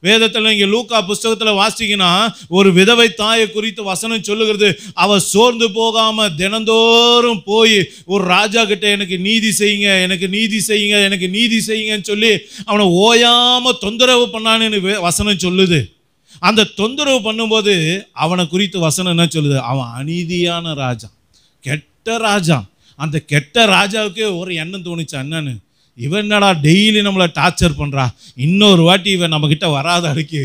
வேதத்தில் நீங்க லூக்கா புஸ்தகத்தில் வாசிங்கன்னா ஒரு விதவை தாயை குறித்து வசனம் சொல்லுகிறது. அவ சோர்ந்து போகாம தினந்தோறும் போய் ஒரு ராஜா கிட்ட எனக்கு நீதி செய்யுங்க, எனக்கு நீதி செய்யுங்க, எனக்கு நீதி செய்யுங்கன்னு சொல்லி அவனை ஓயாம தொந்தரவு பண்ணான்னு வசனம் சொல்லுது. அந்த தொந்தரவு பண்ணும்போது அவனை குறித்து வசனம் என்ன சொல்லுது? அவன் அநீதியான ராஜா, கெட்ட ராஜா. அந்த கெட்ட ராஜாவுக்கே ஒரு எண்ணம் தோணுச்சா, என்னன்னு, இவன் என்னடா டெய்லி நம்மளை டார்ச்சர் பண்ணுறா, இன்னொரு வாட்டி இவன் நம்மக்கிட்ட வராத அடிக்கு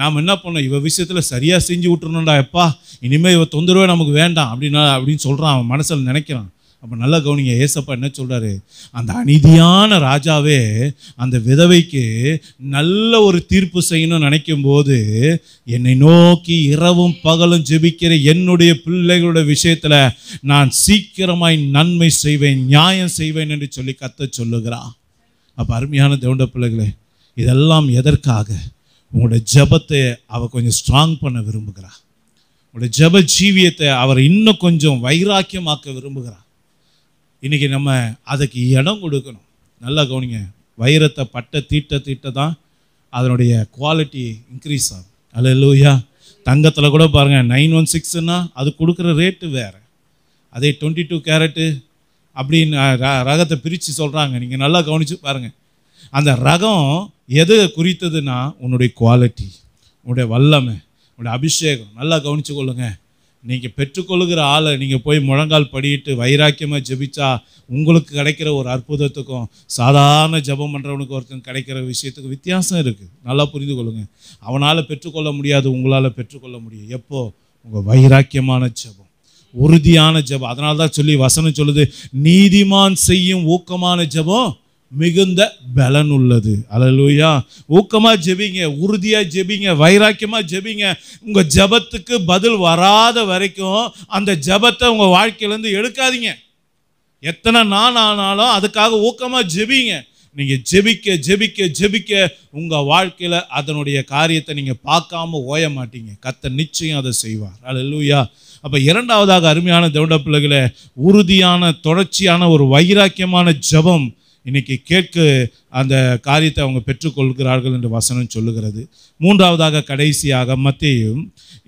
நாம் என்ன பண்ணோம், இவன் விஷயத்தில் சரியாக செஞ்சு விட்டுருணும்டா, எப்பா இனிமேல் இவன் தொந்தரவே நமக்கு வேண்டாம் அப்படின்னு சொல்கிறான், அவன் மனசில் நினைக்கிறான். அப்போ நல்லா கவனிங்க, ஏசப்பா என்ன சொல்கிறாரு? அந்த அநீதியான ராஜாவே அந்த விதவைக்கு நல்ல ஒரு தீர்ப்பு செய்யணும்னு நினைக்கும் போது என்னை நோக்கி இரவும் பகலும் ஜெபிக்கிற என்னுடைய பிள்ளைகளோட விஷயத்தில் நான் சீக்கிரமாய் நன்மை செய்வேன், நியாயம் செய்வேன் என்று சொல்லி கர்த்தர் சொல்லுகிறான். அப்போ அருமையான தேவனுடைய பிள்ளைகளே, இதெல்லாம் எதற்காக? உங்களோட ஜெபத்தை அவ கொஞ்சம் ஸ்ட்ராங் பண்ண விரும்புகிறார். உங்களோட ஜெப ஜீவியத்தை அவர் இன்னும் கொஞ்சம் வைராக்கியமாக்க விரும்புகிறார். இன்றைக்கி நம்ம அதுக்கு இடம் கொடுக்கணும். நல்லா கவனிங்க, வைரத்தை பட்டை தீட்ட தான் அதனுடைய குவாலிட்டி இன்க்ரீஸ் ஆகும். அல்லேலூயா. தங்கத்தில் கூட பாருங்கள், 916ன்னா அது கொடுக்குற ரேட்டு வேறு, அதே 22 கேரட்டு அப்படின்னு ரகத்தை பிரித்து சொல்கிறாங்க. நீங்கள் நல்லா கவனித்து பாருங்கள். அந்த ரகம் எது குறித்ததுன்னா உன்னுடைய குவாலிட்டி, உன்னுடைய வல்லமை, உன்னுடைய அபிஷேகம். நல்லா கவனித்து கொள்ளுங்க. நீங்கள் பெற்றுக்கொள்கிற ஆளை நீங்கள் போய் முழங்கால் படிட்டு வைராக்கியமாக ஜெபிச்சா உங்களுக்கு கிடைக்கிற ஒரு அற்புதத்துக்கும் சாதாரண ஜெபம் பண்ணுறவனுக்கு ஒருத்தன் கிடைக்கிற விஷயத்துக்கும் வித்தியாசம் இருக்குது. நல்லா புரிந்து கொள்ளுங்கள். அவனால் பெற்றுக்கொள்ள முடியாது, உங்களால் பெற்றுக்கொள்ள முடியும். எப்போ? உங்கள் வைராக்கியமான ஜெபம், உறுதியான ஜெபம். அதனால தான் சொல்லி வசனம் சொல்லுது, நீதிமான் செய்யும் ஊக்கமான ஜெபம் மிகுந்த பலன் உள்ளது. அல்லேலூயா. ஊக்கமாக ஜெபிங்க, உறுதியாக ஜெபிங்க, வைராக்கியமாக ஜெபிங்க. உங்கள் ஜெபத்துக்கு பதில் வராத வரைக்கும் அந்த ஜெபத்தை உங்கள் வாழ்க்கையிலேருந்து எடுக்காதீங்க. எத்தனை நாள் ஆனாலும் அதுக்காக ஊக்கமாக ஜெபிங்க. நீங்கள் ஜெபிக்க ஜெபிக்க ஜெபிக்க உங்கள் வாழ்க்கையில் அதனுடைய காரியத்தை நீங்கள் பார்க்காம ஓய மாட்டீங்க. கர்த்தர் நிச்சயம் அதை செய்வார். அல்லேலூயா. அப்போ இரண்டாவதாக அருமையான தேவனுடைய பிள்ளைகளே, உறுதியான தொடர்ச்சியான ஒரு வைராக்கியமான ஜெபம் இன்னைக்கு கேட்க அந்த காரியத்தை அவங்க பெற்றுக்கொள்கிறார்கள் என்று வசனம் சொல்லுகிறது. மூன்றாவதாக கடைசியாக மத்தேயு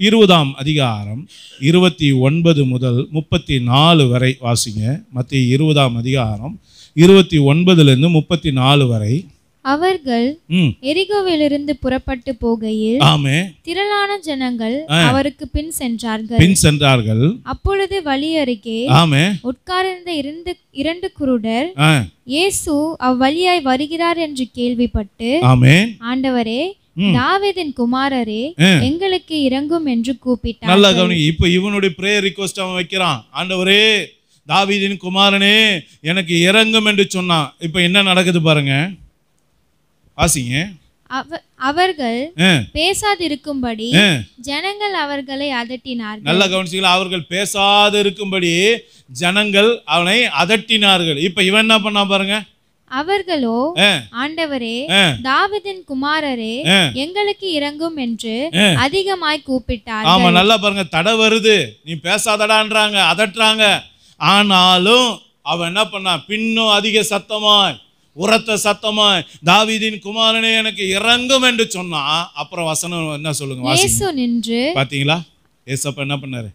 20ஆம் அதிகாரம் 29 முதல் 34 வரை வாசிங்க. மத்தேயு 20ஆம் அதிகாரம் 29லிருந்து 34 வரை. அவர்கள் எரிகோவிலிருந்து புறப்பட்டு போகையில் திரளான ஜனங்கள் அவருக்கு பின் சென்றார்கள். அப்பொழுது வழி அருகே உட்கார்ந்த இரண்டு குருடர் இயேசு அவ்வழியாய் வருகிறார் என்று கேள்விப்பட்டு, ஆண்டவரே, தாவீதின் குமாரரே, எங்களுக்கு இரங்கும் என்று கூப்பிட்டார். நல்லா கவனி. இப்ப இவனுடைய பிரேயர் ரிக்வெஸ்ட் அவன் வைக்கிறான். ஆண்டவரே, தாவீதின் குமாரனே, எனக்கு இரங்கும் என்று சொன்னான். இப்ப என்ன நடக்குது பாருங்க, வாசிங்க. அவர்கள் பேசாதிருக்கும்படி ஜனங்கள் அவர்களை அதட்டினார்கள். நல்லா கவனிச்சீங்களா? அவர்கள் பேசாதிருக்கும்படி ஜனங்கள் அவனை அதட்டினார்கள். இப்ப இவன் என்ன பண்ணா பாருங்க. அவர்களோ, ஆண்டவரே, தாவீதின் குமாரரே, எங்களுக்கு இரங்கும் என்று அதிகமாய் கூப்பிட்டார்கள். ஆமா, நல்லா பாருங்க. தடை வருது, நீ பேசாதடான்றாங்க, அதட்டுறாங்க. ஆனாலும் அவன் என்ன பண்ணா, பின்னும் அதிக சத்தமாய், உரத்த சத்தமாய், தாவீதின் குமாரனே, எனக்கு இரங்கும் என்று சொன்னா. அப்புறம் வசனம் என்ன சொல்லுங்க, இயேசு நின்று, பாத்தீங்களா? ஏசப்பா என்ன பண்ணாரு?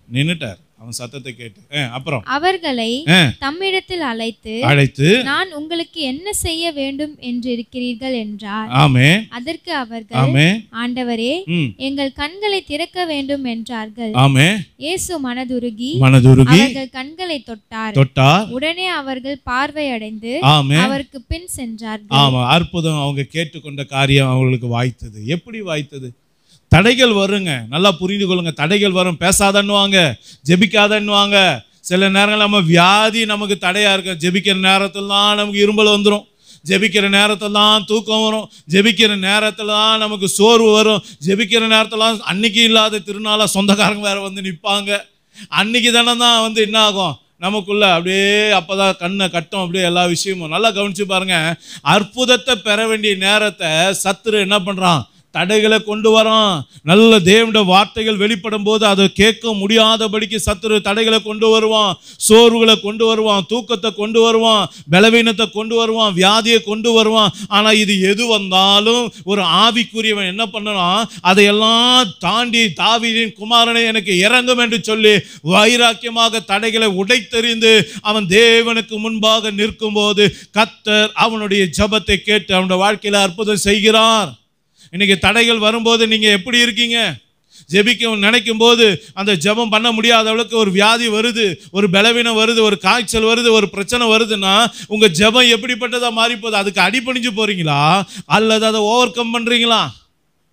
நின்னுட்டார் அவன் சத்தத்தை கேட்டு. அப்புறம் அவர்களை தம்மிடத்தில் அழைத்து, நான் உங்களுக்கு என்ன செய்ய வேண்டும் என்று இருக்கிறீர்கள் என்றார். அதற்கு அவர்கள், ஆண்டவரே, எங்கள் கண்களை திறக்க வேண்டும் என்றார்கள். இயேசு மனதுருகி அவர்கள் கண்களை தொட்டார். உடனே அவர்கள் பார்வையடைந்து அவருக்கு பின் சென்றார்கள். அற்புதம். அவங்க கேட்டுக்கொண்ட காரியம் அவங்களுக்கு வாய்த்தது. எப்படி வாய்த்தது? தடைகள் வருங்க, நல்லா புரிந்து கொள்ளுங்க. தடைகள் வரும். பேசாதன்னுவாங்க, ஜெபிக்காதன்னுவாங்க. சில நேரங்கள் நம்ம வியாதி நமக்கு தடையா இருக்கு. ஜெபிக்கிற நேரத்தில் தான் நமக்கு இரும்பல் வந்துடும், ஜெபிக்கிற நேரத்தில் தான் தூக்கம் வரும், ஜெபிக்கிற நேரத்தில் தான் நமக்கு சோர்வு வரும், ஜெபிக்கிற நேரத்தில் அன்னைக்கு இல்லாத திருநாளா சொந்தக்காரங்க வேற வந்து நிற்பாங்க. அன்னைக்கு தானே தான் வந்து என்ன ஆகும் நமக்குள்ள, அப்படியே அப்போதான் கண்ணை கட்டும், அப்படியே எல்லா விஷயமும். நல்லா கவனிச்சு பாருங்க. அற்புதத்தை பெற வேண்டிய நேரத்தை சத்துரு என்ன பண்றான்? தடைகளை கொண்டு வரான். நல்ல தேவனுடைய வார்த்தைகள் வெளிப்படும் போது அதை கேட்க முடியாதபடிக்கு சத்துரு தடைகளை கொண்டு வருவான், சோர்வுகளை கொண்டு வருவான், தூக்கத்தை கொண்டு வருவான், பலவீனத்தை கொண்டு வருவான், வியாதியை கொண்டு வருவான். ஆனால் இது எது வந்தாலும் ஒரு ஆவிக்குரியவன் என்ன பண்ணணும்? அதையெல்லாம் தாண்டி தாவீதின் குமாரனை எனக்கு இறங்கும் என்று சொல்லி வைராக்கியமாக தடைகளை உடைத்தெறிந்து அவன் தேவனுக்கு முன்பாக நிற்கும் போது கர்த்தர் அவனுடைய ஜெபத்தை கேட்டு அவனுடைய வாழ்க்கையில அற்புதம் செய்கிறார். இன்னைக்கு தடைகள் வரும்போது நீங்க எப்படி இருக்கீங்க? ஜெபிக்க நினைக்கும் போது அந்த ஜெபம் பண்ண முடியாதவளுக்கு ஒரு வியாதி வருது, ஒரு பலவீனம் வருது, ஒரு காய்ச்சல் வருது, ஒரு பிரச்சனை வருதுன்னா உங்க ஜெபம் எப்படிப்பட்டதா மாறி போகுது? அதுக்கு அடிபணிஞ்சு போறீங்களா அல்லது அதை ஓவர் கம் பண்றீங்களா?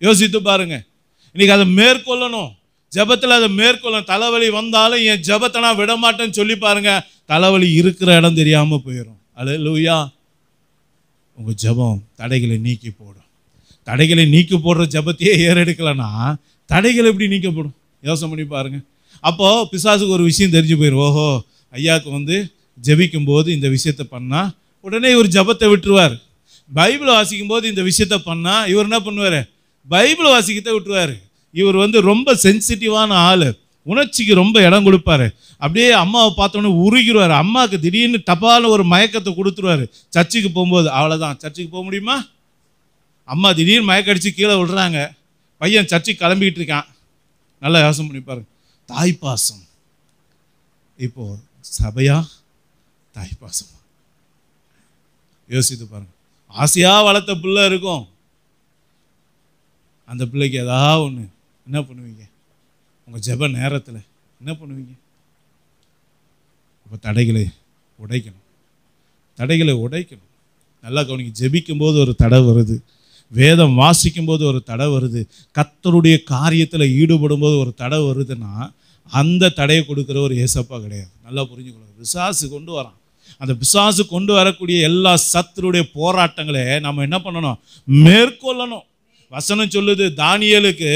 யோசித்து பாருங்க. இன்னைக்கு அதை மேற்கொள்ளணும். ஜெபத்தில் அதை மேற்கொள்ளணும். தலைவலி வந்தாலும் என் ஜெபத்தை நான் விட மாட்டேன்னு சொல்லி பாருங்க, தலைவலி இருக்கிற இடம் தெரியாம போயிடும். அல்லேலூயா. உங்க ஜெபம் தடைகளை நீக்கி போடும். தடைகளை நீக்கி போடுற ஜெபத்தையே ஏறெடுக்கலன்னா தடைகள் எப்படி நீக்கப்படும்? யோசனை பண்ணி பாருங்க. அப்போ பிசாசுக்கு ஒரு விஷயம் தெரிஞ்சு போயிடும். ஓஹோ, ஐயாவுக்கு வந்து ஜெபிக்கும் போது இந்த விஷயத்தை பண்ணா உடனே இவர் ஜெபத்தை விட்டுருவார். பைபிள் வாசிக்கும் போது இந்த விஷயத்த பண்ணா இவர் என்ன பண்ணுவார்? பைபிள் வாசிக்கத்தை விட்டுருவார். இவர் வந்து ரொம்ப சென்சிட்டிவான ஆள், உணர்ச்சிக்கு ரொம்ப இடம் கொடுப்பாரு. அப்படியே அம்மாவை பார்த்தோன்னே உருகிடுவார். அம்மாவுக்கு திடீர்னு டப்பால ஒரு மயக்கத்தை கொடுத்துருவாரு. சர்ச்சுக்கு போகும்போது அவ்வளோதான். சர்ச்சுக்கு போக முடியுமா? அம்மா திடீர்னு மயக்கடிச்சு கீழே விடுறாங்க, பையன் சர்ச்சுக்கு கிளம்பிக்கிட்டு இருக்கான். நல்லா யோசனை பண்ணி பாருங்க. தாய்ப்பாசம் இப்போ சபையா தாய்ப்பாசம்? யோசித்து பாருங்க. ஆசையா வளர்த்த பிள்ளை இருக்கும், அந்த பிள்ளைக்கு ஏதாவது ஒன்று என்ன பண்ணுவீங்க? உங்கள் ஜெப நேரத்தில் என்ன பண்ணுவீங்க? அப்போ தடைகளை உடைக்கணும், தடைகளை உடைக்கணும். நல்லா கவனிங்க. ஜெபிக்கும் போது ஒரு தடை வருது, வேதம் வாசிக்கும் போது ஒரு தடை வருது, கர்த்தருடைய காரியத்தில் ஈடுபடும் போது ஒரு தடை வருதுன்னா அந்த தடையை கொடுக்குற ஒரு ஏசப்பா கிடையாது. நல்லா புரிஞ்சுக்கணும். பிசாசு கொண்டு வரான். அந்த பிசாசு கொண்டு வரக்கூடிய எல்லா சத்துருடைய போராட்டங்களை நம்ம என்ன பண்ணணும்? மேற்கொள்ளணும். வசனம் சொல்லுது, தானியேலுக்கு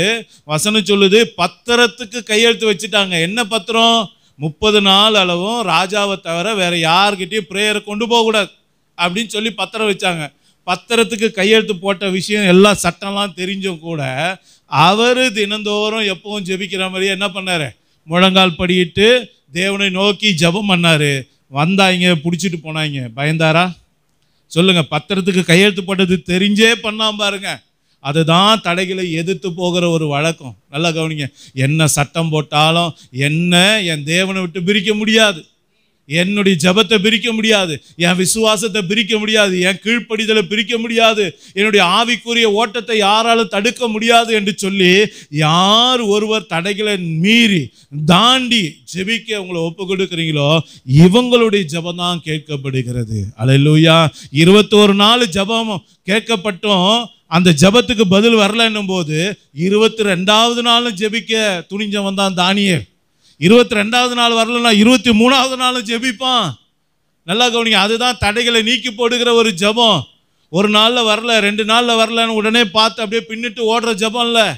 வசனம் சொல்லுது, பத்திரத்துக்கு கையெழுத்து வச்சுட்டாங்க. என்ன பத்திரம்? 30 நாள் அளவும் ராஜாவை தவிர வேற யார்கிட்டையும் பிரேயரை கொண்டு போகக்கூடாது அப்படின்னு சொல்லி பத்திரம் வச்சாங்க. பத்திரத்துக்கு கையெழுத்து போட்ட விஷயம் எல்லா சட்டம்லாம் தெரிஞ்சும் கூட அவர் தினந்தோறும் எப்பவும் ஜெபிக்கிற மாதிரியே என்ன பண்ணாரு? முழங்கால் படியிட்டு தேவனை நோக்கி ஜெபம் பண்ணாரு. வந்தாங்க, பிடிச்சிட்டு போனாங்க. பயந்தாரா? சொல்லுங்க. பத்திரத்துக்கு கையெழுத்து போட்டது தெரிஞ்சே பண்ணாம பாருங்க. அதுதான் தடைகளை எதிர்த்து போகிற ஒரு வழக்கம். நல்லா கவனிங்க. என்ன சட்டம் போட்டாலும் என்ன என் தேவனை விட்டு பிரிக்க முடியாது, என்னுடைய ஜபத்தை பிரிக்க முடியாது, என் விசுவாசத்தை பிரிக்க முடியாது, என் கீழ்ப்படிதலை பிரிக்க முடியாது, என்னுடைய ஆவிக்குரிய ஓட்டத்தை யாராலும் தடுக்க முடியாது என்று சொல்லி யார் ஒருவர் தடைகளை மீறி தாண்டி ஜெபிக்க உங்களை ஒப்பு கொடுக்குறீங்களோ இவங்களுடைய ஜபம் தான் கேட்கப்படுகிறது. அல்லேலூயா. 21 நாள் ஜபம் கேட்கப்பட்டும் அந்த ஜபத்துக்கு பதில் வரலன்னும் போது 22வது நாளும் ஜெபிக்க துணிஞ்சவன் தான் தானியேல். 22வது நாள் வரலன்னா 23வது நாளும் ஜெபிப்பான். நல்லா கவனிங்க. அதுதான் தடைகளை நீக்கி போடுகிற ஒரு ஜபம். ஒரு நாளில் வரல, 2 நாளில் வரலன்னு உடனே பார்த்து அப்படியே பின்னிட்டு ஓடுற ஜபம் இல்லை.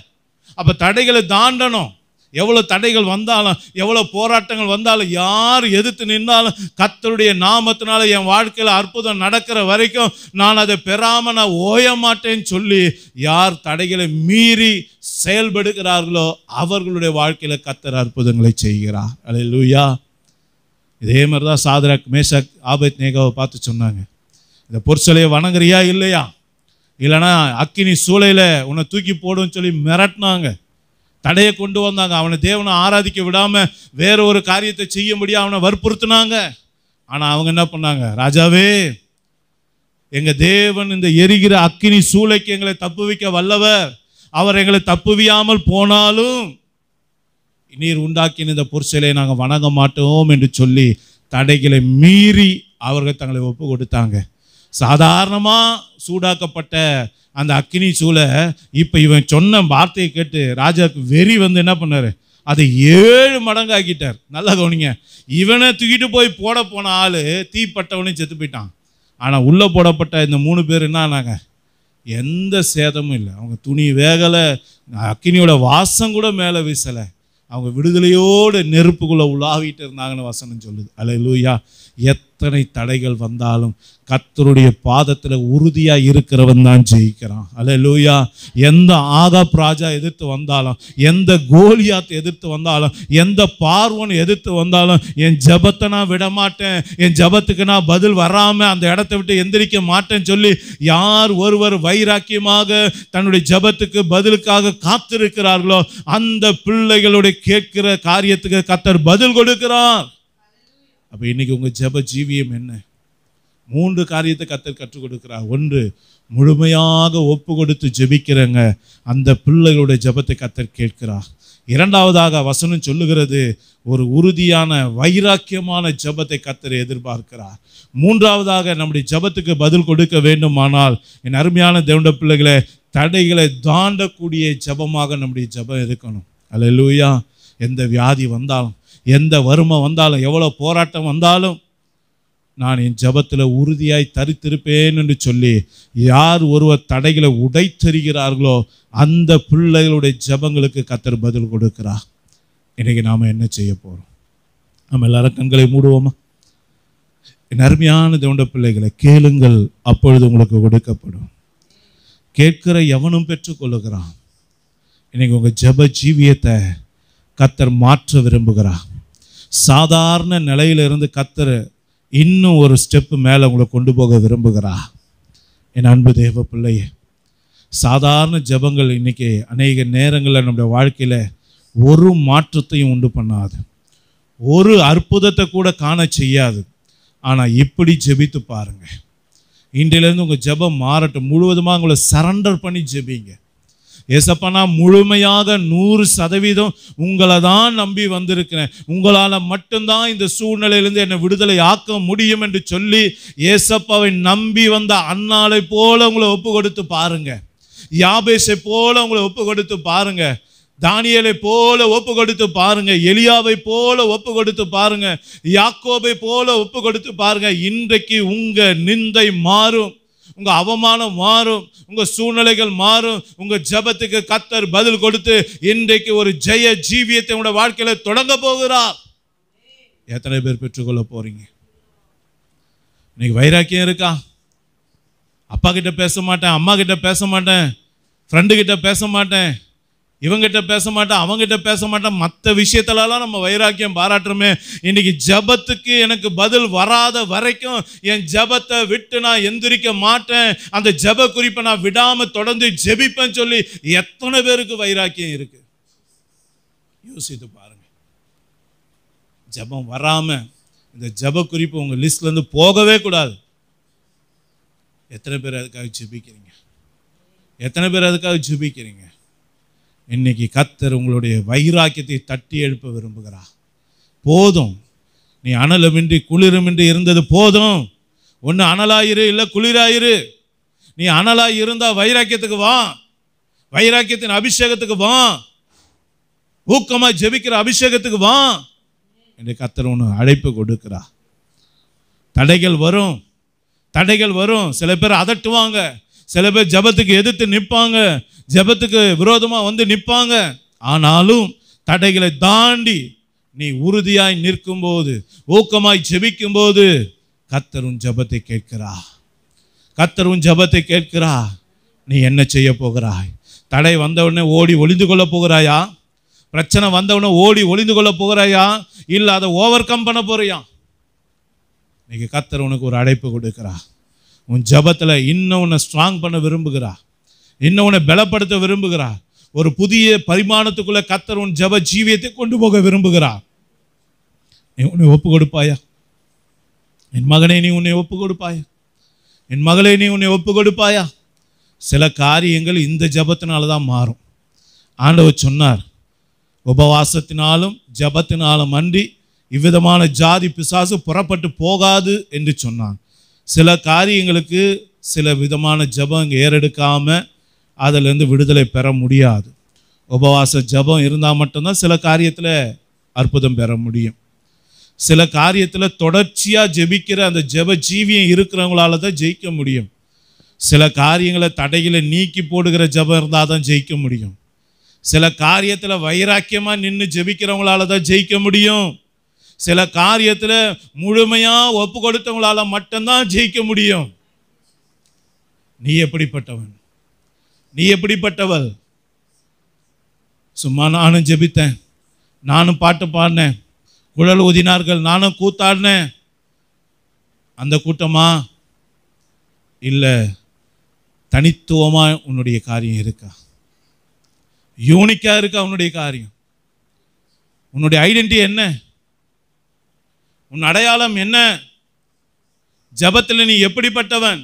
அப்போ தடைகளை தாண்டணும். எவ்வளோ தடைகள் வந்தாலும், எவ்வளோ போராட்டங்கள் வந்தாலும், யார் எதிர்த்து நின்றாலும் கர்த்தருடைய நாமத்தினால என் வாழ்க்கையில் அற்புதம் நடக்கிற வரைக்கும் நான் அதை பெறாமல் நான் ஓய மாட்டேன்னு சொல்லி யார் தடைகளை மீறி செயல்படுகிறார்களோ அவர்களுடைய வாழ்க்கையில் கர்த்தர் அற்புதங்களை செய்கிறார். அல்லேலூயா. இதே மாதிரி தான் சாத்ராக், மேஷாக், ஆபேத்நேகோவை பார்த்து சொன்னாங்க, இந்த பொற்சிலையை வணங்குறியா இல்லையா, இல்லைன்னா அக்கினி சூளையில் உன்னை தூக்கி போடுன்னு சொல்லி மிரட்டினாங்க. தடையை கொண்டு வந்தாங்க. அவனை தேவனை ஆராதிக்க விடாமல் வேற ஒரு காரியத்தை செய்ய முடியாது அவனை வற்புறுத்தினாங்க. ஆனால் அவங்க என்ன பண்ணாங்க? ராஜாவே, எங்கள் தேவன் இந்த எரிகிற அக்கினி சூளைக்கு எங்களை தப்புவிக்க வல்லவர், அவர் எங்களை தப்புவியாமல் போனாலும் நீர் உண்டாக்கின இந்த பொற்சிலையை நாங்கள் வணங்க மாட்டோம் என்று சொல்லி தடைகளை மீறி அவர்கள் தங்களை ஒப்பு கொடுத்தாங்க. சாதாரணமாக சூடாக்கப்பட்ட அந்த அக்கினி சூளை இப்போ இவன் சொன்ன வார்த்தையை கேட்டு ராஜாவுக்கு வெறி வந்து என்ன பண்ணாரு? அதை 7 மடங்கு ஆக்கிட்டார். நல்லா கவனிங்க. இவனை தூக்கிட்டு போய் போட போன ஆள் தீப்பட்டவனே செத்து போயிட்டான். ஆனால் உள்ளே போடப்பட்ட இந்த 3 பேர் என்ன ஆனாங்க? எந்த சேதமும் இல்லை. அவங்க துணி வேகலை, அக்கினியோட வாசம் கூட மேலே வீசலை. அவங்க விடுதலையோடு நெருப்புக்குள்ளே உலாவிட்டு இருந்தாங்கன்னு வசனம் சொல்லுது. அல்லேலூயா. எத்தனை தடைகள் வந்தாலும் கர்த்தருடைய பாதத்தில் உறுதியாக இருக்கிறவன் தான் ஜெயிக்கிறான். அல்லேலூயா. எந்த ஆகாப் ராஜா எதிர்த்து வந்தாலும், எந்த கோலியாத் எதிர்த்து வந்தாலும், எந்த பார்வோன் எதிர்த்து வந்தாலும் என் ஜபத்தை நான் விட மாட்டேன், என் ஜபத்துக்கு நான் பதில் வராமல் அந்த இடத்த விட்டு எந்திரிக்க மாட்டேன்னு சொல்லி யார் ஒருவர் வைராக்கியமாக தன்னுடைய ஜபத்துக்கு பதிலுக்காக காத்திருக்கிறார்களோ அந்த பிள்ளைகளுடைய கேட்கிற காரியத்துக்கு கர்த்தர் பதில் கொடுக்கிறார். அப்போ இன்னைக்கு உங்கள் ஜப ஜீவியம் என்ன? 3 காரியத்தை கர்த்தர் கற்றுக் கொடுக்கிறார். 1, முழுமையாக ஒப்பு கொடுத்து ஜெபிக்கிறங்க அந்த பிள்ளைகளுடைய ஜபத்தை கர்த்தர் கேட்கிறார். 2வதாக வசனம் சொல்லுகிறது, ஒரு உறுதியான வைராக்கியமான ஜபத்தை கர்த்தர் எதிர்பார்க்கிறார். 3வதாக நம்முடைய ஜபத்துக்கு பதில் கொடுக்க வேண்டுமானால் என் அருமையான தேவனுடைய பிள்ளைகளை தடைகளை தாண்டக்கூடிய ஜபமாக நம்முடைய ஜபம் இருக்கணும். அல்லேலூயா. எந்த வியாதி வந்தாலும், எந்த வறுமை வந்தாலும், எவ்வளோ போராட்டம் வந்தாலும் நான் என் ஜபத்தில் உறுதியாய் தரித்திருப்பேன் என்று சொல்லி யார் ஒருவர் தடைகளை உடைத்தெறிகிறார்களோ அந்த பிள்ளைகளுடைய ஜபங்களுக்கு கர்த்தர் பதில் கொடுக்கிறார். இன்றைக்கி நாம் என்ன செய்ய போகிறோம்? நம்ம எல்லாரும் கண்களை மூடுவோமா? என் அருமையான தேவனுடைய பிள்ளைகளை கேளுங்கள், அப்பொழுது உங்களுக்கு கொடுக்கப்படும். கேட்கிற எவனும் பெற்றுக்கொள்ளுகிறான். இன்னைக்கு உங்கள் ஜப ஜீவியத்தை கர்த்தர் மாற்ற விரும்புகிறார். சாதாரண நிலையிலிருந்து கர்த்தர் இன்னும் ஒரு ஸ்டெப்பு மேலே உங்களை கொண்டு போக விரும்புகிறார். என் அன்பு தேவ பிள்ளையே, சாதாரண ஜபங்கள் இன்னைக்கு அநேக நேரங்களில் நம்முடைய வாழ்க்கையில் ஒரு மாற்றத்தையும் உண்டு பண்ணாது, ஒரு அற்புதத்தை கூட காண செய்யாது. ஆனால் இப்படி ஜெபித்து பாருங்கள். இன்றையிலேருந்து உங்கள் ஜெபம் மாறட்டும். முழுவதுமாக உங்களை சரண்டர் பண்ணி ஜெபிங்க. ஏசப்பா, நான் முழுமையாக 100% உங்களை தான் நம்பி வந்திருக்கிறேன், உங்களால் மட்டும்தான் இந்த சூழ்நிலையிலிருந்து என்னை விடுதலை ஆக்க முடியும் என்று சொல்லி ஏசப்பாவை நம்பி வந்த அன்னாளை போல உங்களை ஒப்பு கொடுத்து பாருங்க. யாபேசை போல உங்களை ஒப்பு கொடுத்து பாருங்க. தானியேலை போல ஒப்பு கொடுத்து பாருங்க. எலியாவை போல ஒப்பு கொடுத்து பாருங்க. யாக்கோபை போல ஒப்பு கொடுத்து பாருங்க. இன்றைக்கு உங்க நிந்தை மாறும், உங்க அவமானம் மாறும், உங்க சூழ்நிலைகள் மாறும். உங்க ஜெபத்துக்கு கர்த்தர் பதில் கொடுத்து இன்றைக்கு ஒரு ஜெய ஜீவியத்தை உங்க வாழ்க்கையில தொடங்க போகிறார். எத்தனை பேர் பெற்றுக்கொள்ள போறீங்க? இன்னைக்கு வைராக்கியம் இருக்கா? அப்பா கிட்ட பேச மாட்டேன், அம்மா கிட்ட பேச மாட்டேன், ஃப்ரெண்டு கிட்ட பேச மாட்டேன், இவங்கிட்ட பேச மாட்டேன், அவங்கிட்ட பேச மாட்டேன், மற்ற விஷயத்துலலாம் நம்ம வைராக்கியம் பாராட்டுறோமே. இன்னைக்கு ஜபத்துக்கு எனக்கு பதில் வராத வரைக்கும் என் ஜபத்தை விட்டு நான் எந்திரிக்க மாட்டேன், அந்த ஜப குறிப்பை நான் விடாம தொடர்ந்து ஜெபிப்பேன்னு சொல்லி எத்தனை பேருக்கு வைராக்கியம் இருக்கு? யோசித்து பாருங்க. ஜபம் வராம இந்த ஜப குறிப்பு உங்க லிஸ்ட்ல இருந்து போகவே கூடாது. எத்தனை பேர் அதுக்காக ஜெபிக்கிறீங்க? எத்தனை பேர் அதுக்காக ஜெபிக்கிறீங்க? இன்னைக்கு கர்த்தர் உங்களுடைய வைராக்கியத்தை தட்டி எழுப்ப விரும்புகிறார். போதும், நீ அனலுமின்றி குளிருமின்றி இருந்தது போதும். ஒன்று அனலாயிரு, இல்லை குளிராயிரு. நீ அனலாய் இருந்தா வைராக்கியத்துக்கு வா, வைராக்கியத்தின் அபிஷேகத்துக்கு வா, ஊக்கமா ஜெபிக்கிற அபிஷேகத்துக்கு வா என்று கர்த்தர் ஒன்று அழைப்பு கொடுக்கிறா. தடைகள் வரும், தடைகள் வரும். சில பேர் அதட்டுவாங்க, சில பேர் ஜபத்துக்கு எதிர்த்து நிற்பாங்க, ஜபத்துக்கு விரோதமா வந்து நிற்பாங்க. ஆனாலும் தடைகளை தாண்டி நீ உறுதியாய் நிற்கும் போது, ஊக்கமாய் ஜெபிக்கும் போது கர்த்தர் உன் ஜபத்தை கேட்கிறா. கர்த்தர் உன் ஜபத்தை கேட்கிறா. நீ என்ன செய்ய போகிறாய்? தடை வந்தவுடனே ஓடி ஒளிந்து கொள்ள போகிறாயா? பிரச்சனை வந்தவுடனே ஓடி ஒளிந்து கொள்ள போகிறாயா? இல்லை அதை ஓவர் கம் பண்ண போறியா? இன்னைக்கு கர்த்தர் உனக்கு ஒரு அழைப்பு கொடுக்கிறா. உன் ஜபத்தில் இன்னும் உன்னை ஸ்ட்ராங் பண்ண விரும்புகிறா, இன்னும் உன்னை பலப்படுத்த விரும்புகிறா. ஒரு புதிய பரிமாணத்துக்குள்ள கர்த்தர் உன் ஜப ஜீவியத்தை கொண்டு போக விரும்புகிறா. நீ உன்னை ஒப்பு கொடுப்பாயா? என் மகனே, நீ உன்னை ஒப்பு கொடுப்பாயா? என் மகளே, நீ உன்னை ஒப்பு கொடுப்பாயா? சில காரியங்கள் இந்த ஜபத்தினால தான் மாறும். ஆண்டவர் சொன்னார், உபவாசத்தினாலும் ஜபத்தினாலும் அன்றி இவ்விதமான ஜாதி பிசாசு புறப்பட்டு போகாது என்று சொன்னான். சில காரியங்களுக்கு சில விதமான ஜபம் இங்கே ஏறெடுக்காம அதிலிருந்து விடுதலை பெற முடியாது. உபவாச ஜபம் இருந்தால் மட்டும்தான் சில காரியத்தில் அற்புதம் பெற முடியும். சில காரியத்தில் தொடர்ச்சியாக ஜெபிக்கிற அந்த ஜெப ஜீவியம் இருக்கிறவங்களால தான் ஜெயிக்க முடியும். சில காரியங்களை தடைகளை நீக்கி போடுகிற ஜபம் இருந்தால் தான் ஜெயிக்க முடியும். சில காரியத்தில் வைராக்கியமாக நின்று ஜெபிக்கிறவங்களால தான் ஜெயிக்க முடியும். சில காரியத்தில் முழுமையாக ஒப்பு கொடுத்தவங்களால மட்டும்தான் ஜெயிக்க முடியும். நீ எப்படிப்பட்டவன்? நீ எப்படிப்பட்டவள்? சும்மா நானும் ஜெபித்தேன், நானும் பாட்டு பாடினேன், குழல் ஊதினார்கள், நானும் கூத்தாடினேன், அந்த கூட்டமா? இல்லை, தனித்துவமாக உன்னுடைய காரியம் இருக்கா? யூனிக்காக இருக்கா உன்னுடைய காரியம்? உன்னுடைய ஐடென்டிட்டி என்ன? உன் அடையாளம் என்ன? ஜபத்தில் நீ எப்படிப்பட்டவன்?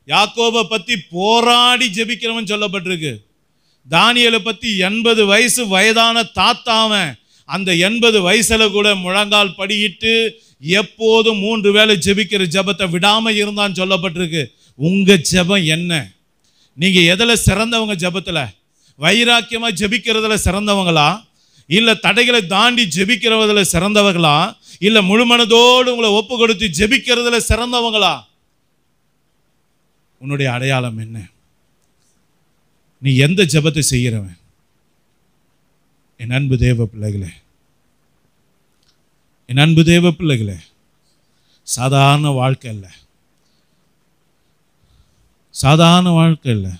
யாக்கோபை பற்றி போராடி ஜெபிக்கிறவன் சொல்லப்பட்டிருக்கு. தானியேலை பற்றி 80 வயசு வயதான தாத்தாவன், அந்த 80 வயசுல கூட முழங்கால் படியிட்டு எப்போதும் 3 வேளை ஜெபிக்கிற ஜபத்தை விடாமல் இருந்தான்னு சொல்லப்பட்டிருக்கு. உங்க ஜபம் என்ன? நீங்க எதில் சிறந்தவங்க? ஜபத்தில் வைராக்கியமாக ஜெபிக்கிறதுல சிறந்தவங்களா, இல்லை தடைகளை தாண்டி ஜெபிக்கிறவதில் சிறந்தவங்களா, இல்லை முழுமனதோடு உங்களை ஒப்பு கொடுத்து ஜெபிக்கிறதுல சிறந்தவங்களா? உன்னுடைய அடையாளம் என்ன? நீ எந்த ஜெபத்தை செய்கிறவன்? என் அன்பு தேவ பிள்ளைகளே, என் அன்பு தேவ பிள்ளைகளே, சாதாரண வாழ்க்கை இல்லை, சாதாரண வாழ்க்கை இல்லை,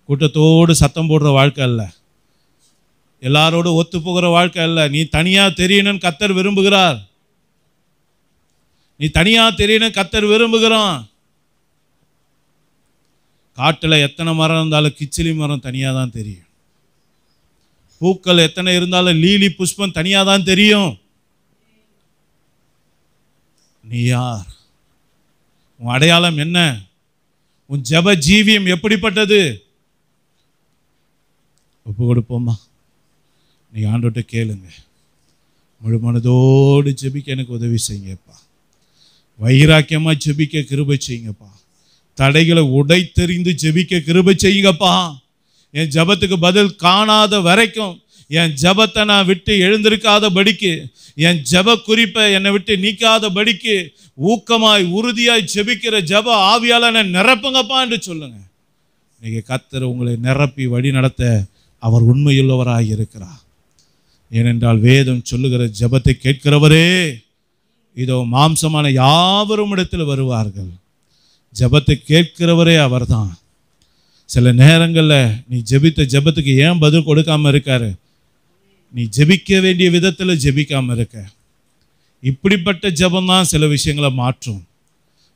கூட்டத்தோடு சத்தம் போடுற வாழ்க்கை இல்லை, எல்லாரோடு ஒத்து போகிற வாழ்க்கை அல்ல. நீ தனியா தெரியணும்னு கர்த்தர் விரும்புகிறார். நீ தனியா தெரியணும் கர்த்தர் விரும்புகிறான். காட்டுல எத்தனை மரம் இருந்தாலும் கிச்சிலி மரம் தனியா தான் தெரியும். பூக்கள் எத்தனை இருந்தாலும் லீலி புஷ்பம் தனியா தான் தெரியும். நீ யார்? உன் அடையாளம் என்ன? உன் ஜெப ஜீவியம் எப்படிப்பட்டது? ஒப்பு கொடுப்போமா? நீங்கள் ஆண்டவர்கிட்ட கேளுங்க. முழு மனதோடு ஜெபிக்க எனக்கு உதவி செய்யுங்கப்பா. வைராக்கியமாக ஜெபிக்க கிருபை செய்யுங்கப்பா. தடைகளை உடைத்தெறிந்து ஜெபிக்க கிருபை செய்யுங்கப்பா. என் ஜெபத்துக்கு பதில் காணாத வரைக்கும், என் ஜெபத்தை நான் விட்டு எழுந்திருக்காத படிக்கு, என் ஜெப குறிப்பை என்னை விட்டு நீக்காத படிக்கு ஊக்கமாய் உறுதியாய் ஜெபிக்கிற ஜெப ஆவியால் என்னை நிரப்புங்கப்பா என்று சொல்லுங்க. இன்னைக்கு கர்த்தர் உங்களை நிரப்பி வழி நடத்த அவர் உண்மையுள்ளவராக இருக்கிறார். ஏனென்றால் வேதம் சொல்லுகிற ஜெபத்தை கேட்கிறவரே இதோ மாம்சமான யாவரும் இடத்தில் வருவார்கள். ஜெபத்தை கேட்கிறவரே அவர்தான். சில நேரங்களில் நீ ஜெபித்த ஜெபத்துக்கு ஏன் பதில் கொடுக்காம இருக்காரு? நீ ஜெபிக்க வேண்டிய விதத்தில் ஜெபிக்காம இருக்க. இப்படிப்பட்ட ஜெபந்தான் சில விஷயங்களை மாற்றும்.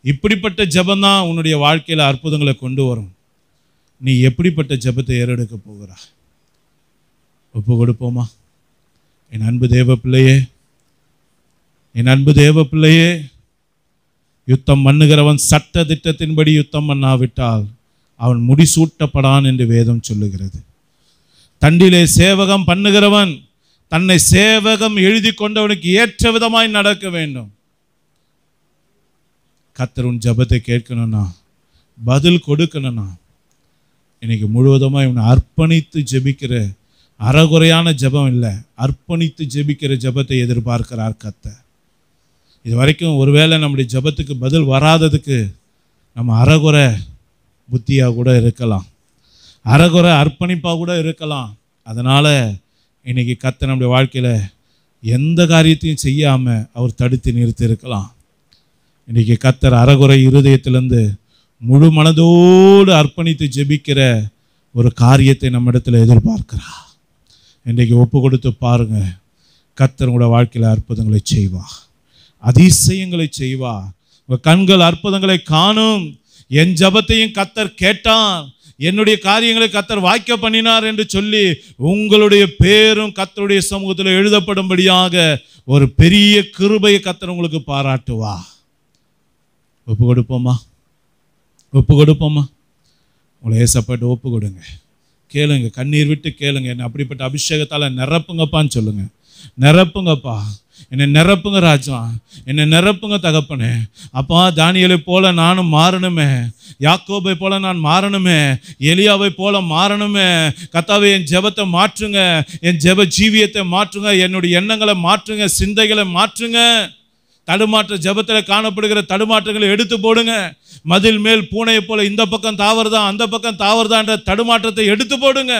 இப்படிப்பட்ட ஜெபந்தான் உன்னுடைய வாழ்க்கையில் அற்புதங்களை கொண்டு வரும். நீ எப்படிப்பட்ட ஜெபத்தை ஏறெடுக்க போகிறாய்? ஒப்பு கொடுப்போமா? என் அன்பு தேவ பிள்ளையே, என் அன்பு தேவ பிள்ளையே, யுத்தம் பண்ணுகிறவன் சட்ட திட்டத்தின்படி யுத்தம் பண்ணாவிட்டால் அவன் முடிசூட்டப்படான் என்று வேதம் சொல்லுகிறது. தண்டிலே சேவகம் பண்ணுகிறவன் தன்னை சேவகம் எழுதி கொண்டவனுக்கு ஏற்ற விதமாய் நடக்க வேண்டும். கர்த்தர் உன் ஜெபத்தை கேட்கணும்னா, பதில் கொடுக்கணும்னா, இன்னைக்கு முழுவதுமாக இவனை அர்ப்பணித்து ஜெபிக்கிற அறகுறையான ஜெபம் இல்லை, அர்ப்பணித்து ஜெபிக்கிற ஜெபத்தை எதிர்பார்க்கிறார் கர்த்தர். இது வரைக்கும் ஒருவேளை நம்முடைய ஜெபத்துக்கு பதில் வராததுக்கு நம்ம அறகுறை புத்தியாக கூட இருக்கலாம், அறகுறை அர்ப்பணிப்பாக கூட இருக்கலாம். அதனால் இன்றைக்கி கர்த்தர் நம்முடைய வாழ்க்கையில் எந்த காரியத்தையும் செய்யாமல் அவர் தடுத்து நிறுத்தி இருக்கலாம். இன்றைக்கி கர்த்தர் அறகுறை இருதயத்திலேருந்து முழு மனதோடு அர்ப்பணித்து ஜெபிக்கிற ஒரு காரியத்தை நம்ம இடத்துல எதிர்பார்க்கிறார். இன்றைக்கு ஒப்பு கொடுத்து பாருங்கள், கர்த்தர் உங்களோட வாழ்க்கையில் அற்புதங்களை செய்வா, அதிசயங்களை செய்வா. உங்கள் கண்கள் அற்புதங்களை காணும். என் ஜெபத்தையும் கர்த்தர் கேட்டான், என்னுடைய காரியங்களை கர்த்தர் வாய்க்க பண்ணினார் என்று சொல்லி உங்களுடைய பேரும் கர்த்தருடைய சமூகத்தில் எழுதப்படும்படியாக ஒரு பெரிய கிருபையை கர்த்தர் உங்களுக்கு பாராட்டுவா. ஒப்பு கொடுப்போமா? ஒப்பு கொடுப்போமா? உங்களை ஏசப்பட்டு ஒப்பு கொடுங்க. கேளுங்க, கண்ணீர் விட்டு கேளுங்க. என்னை அப்படிப்பட்ட அபிஷேகத்தால் நிரப்புங்கப்பான்னு சொல்லுங்க. நிரப்புங்கப்பா, என்னை நிரப்புங்க ராஜா, என்னை நிரப்புங்க தகப்பனே. அப்பா, தானியேலை போல நானும் மாறணுமே, யாக்கோபை போல நான் மாறணுமே, எலியாவை போல மாறணுமே. கர்த்தாவே, என் ஜெபத்தை மாற்றுங்க, என் ஜெப ஜீவியத்தை மாற்றுங்க, என்னுடைய எண்ணங்களை மாற்றுங்க, சிந்தைகளை மாற்றுங்க. தடுமாற்ற ஜெபத்தில் காணப்படுகிற தடுமாற்றங்களை எடுத்து போடுங்க. மதில் மேல் பூனையை போல இந்த பக்கம் தாவறதா அந்த பக்கம் தாவறதா என்ற தடுமாற்றத்தை எடுத்து போடுங்க.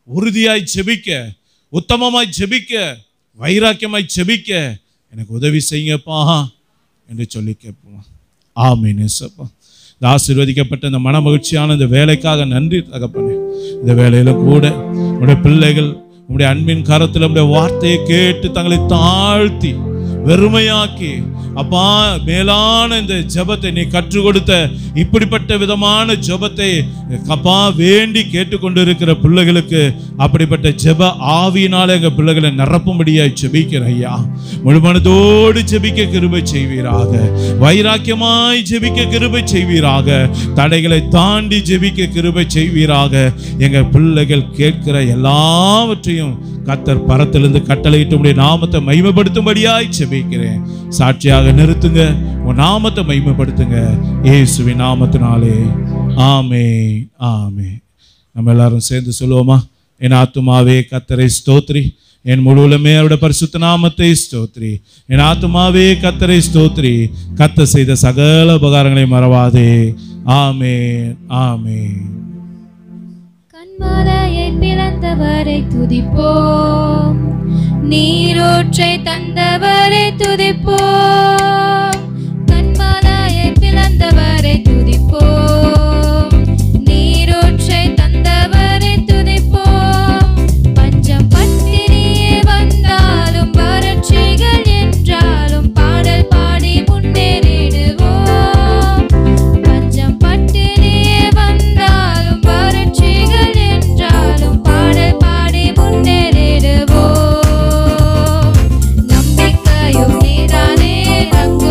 உறுதியாய் ஜெபிக்க, உத்தமமாய் ஜெபிக்க, வைராக்கியமாய் ஜெபிக்க எனக்கு உதவி செய்யுங்கப்பா என்று சொல்லி கேட்போம். ஆமீன் ஏசப்பா. இந்த ஆசீர்வதிக்கப்பட்ட இந்த மன மகிழ்ச்சியான இந்த வேலைக்காக நன்றி தகப்பனே. இந்த வேலையில கூட உங்களுடைய பிள்ளைகள் உங்களுடைய அன்பின் கரத்தில் உங்களுடைய வார்த்தையை கேட்டு தங்களை தாழ்த்தி வெறுமையாக்கி, அப்பா, மேலான இந்த ஜெபத்தை நீ கற்றுக் கொடுத்த இப்படிப்பட்ட விதமான ஜெபத்தை அப்பா வேண்டி கேட்டுக்கொண்டிருக்கிற பிள்ளைகளுக்கு அப்படிப்பட்ட ஜெப ஆவியினாலே எங்கள் பிள்ளைகளை நிரப்பும்படியாய் ஜெபிக்கிற ஐயா. முழுமனதோடு ஜெபிக்க கிருபை செய்வீராக, வைராக்கியமாய் ஜெபிக்க கிருபை செய்வீராக, தடைகளை தாண்டி ஜெபிக்க கிருபை செய்வீராக. எங்கள் பிள்ளைகள் கேட்கிற எல்லாவற்றையும் கர்த்தர் பரத்திலிருந்து கட்டளையிட்டு உடைய நாமத்தை மகிமைப்படுத்தும்படியாய் ஜெபிக்கிறேன். சாட்சியாக நிறுத்துங்க, உன் நாமத்தை மகிமைப்படுத்துங்க இயேசுவின் நாமத்தினாலே. ஆமென், ஆமென். நம்ம எல்லாரும் சேர்ந்து சொல்லுவோமா? என் ஆத்துமாவே கர்த்தரை ஸ்தோத்ரி, என் முழுவலுமே அவருடைய பரிசுத்த நாமத்தை ஸ்தோத்ரி. என் ஆத்துமாவே கர்த்தரை ஸ்தோத்ரி, கர்த்தர் செய்த சகல உபகாரங்களை மறவாதே. ஆமென், ஆமென். கண்மலையை பிளந்தவரை துதிப்போம், நீரூற்றை தந்தவரை துதிப்போம். கண்மலையை பிளந்தவரை துதிப்போம், நீரூற்றை தந்தவரை துதிப்போம். பஞ்சம் பட்டினியே வந்தாலும் வறட்சிகள் என்றாலும் பாடல் பாடி முன்னேறிடுவோம். பஞ்சம் பட்டினியே வந்தாலும் வறட்சிகள் என்றாலும் பாடல் பாடி முன்னேறிடுவோம். நம்பிக்கையும் நீதானே, நங்கு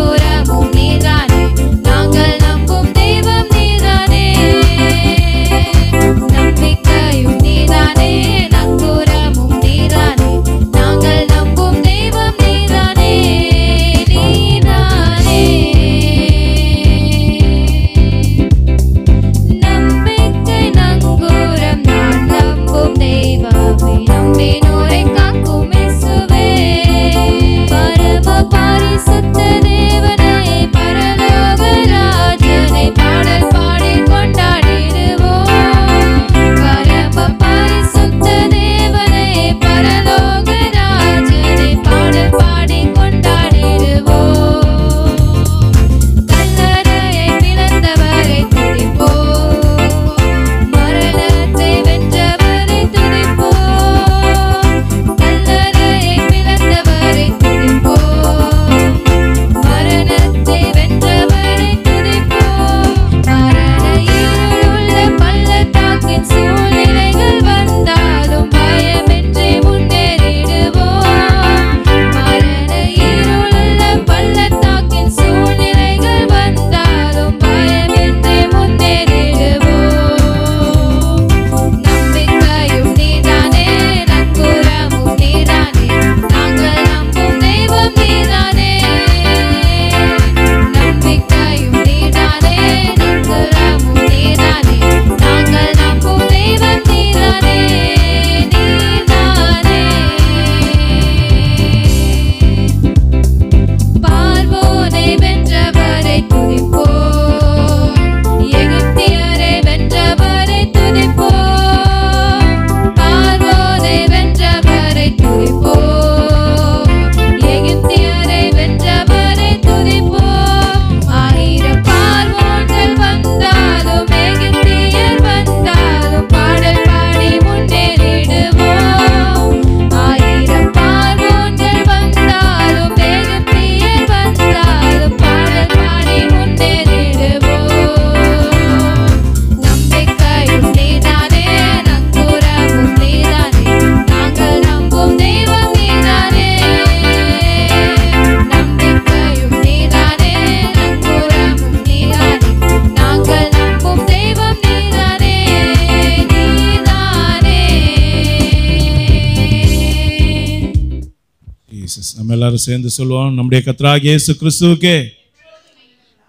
நம்ம எல்லாரும் சேர்ந்து சொல்லுவோம், நம்முடைய கர்த்தராகிய இயேசு கிறிஸ்துவுக்கே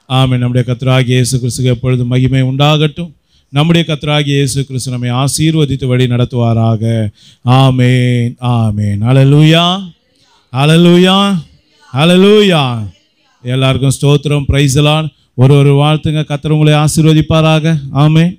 ஆமென். நம்முடைய கர்த்தராகிய இயேசு கிறிஸ்துவுக்கு எப்பொழுது மகிமை உண்டாகட்டும். நம்முடைய கர்த்தராகிய இயேசு கிறிஸ்து நம்மை ஆசீர்வதித்து வழி நடத்துவாராக. ஆமென் ஆமென். ஹல்லேலூயா ஹல்லேலூயா ஹல்லேலூயா. எல்லாருக்கும் ஸ்தோத்திரம். Praise the Lord. ஒரு வாழ்த்துங்க. கர்த்தர் உங்களை ஆசீர்வதிப்பாராக. ஆமென்.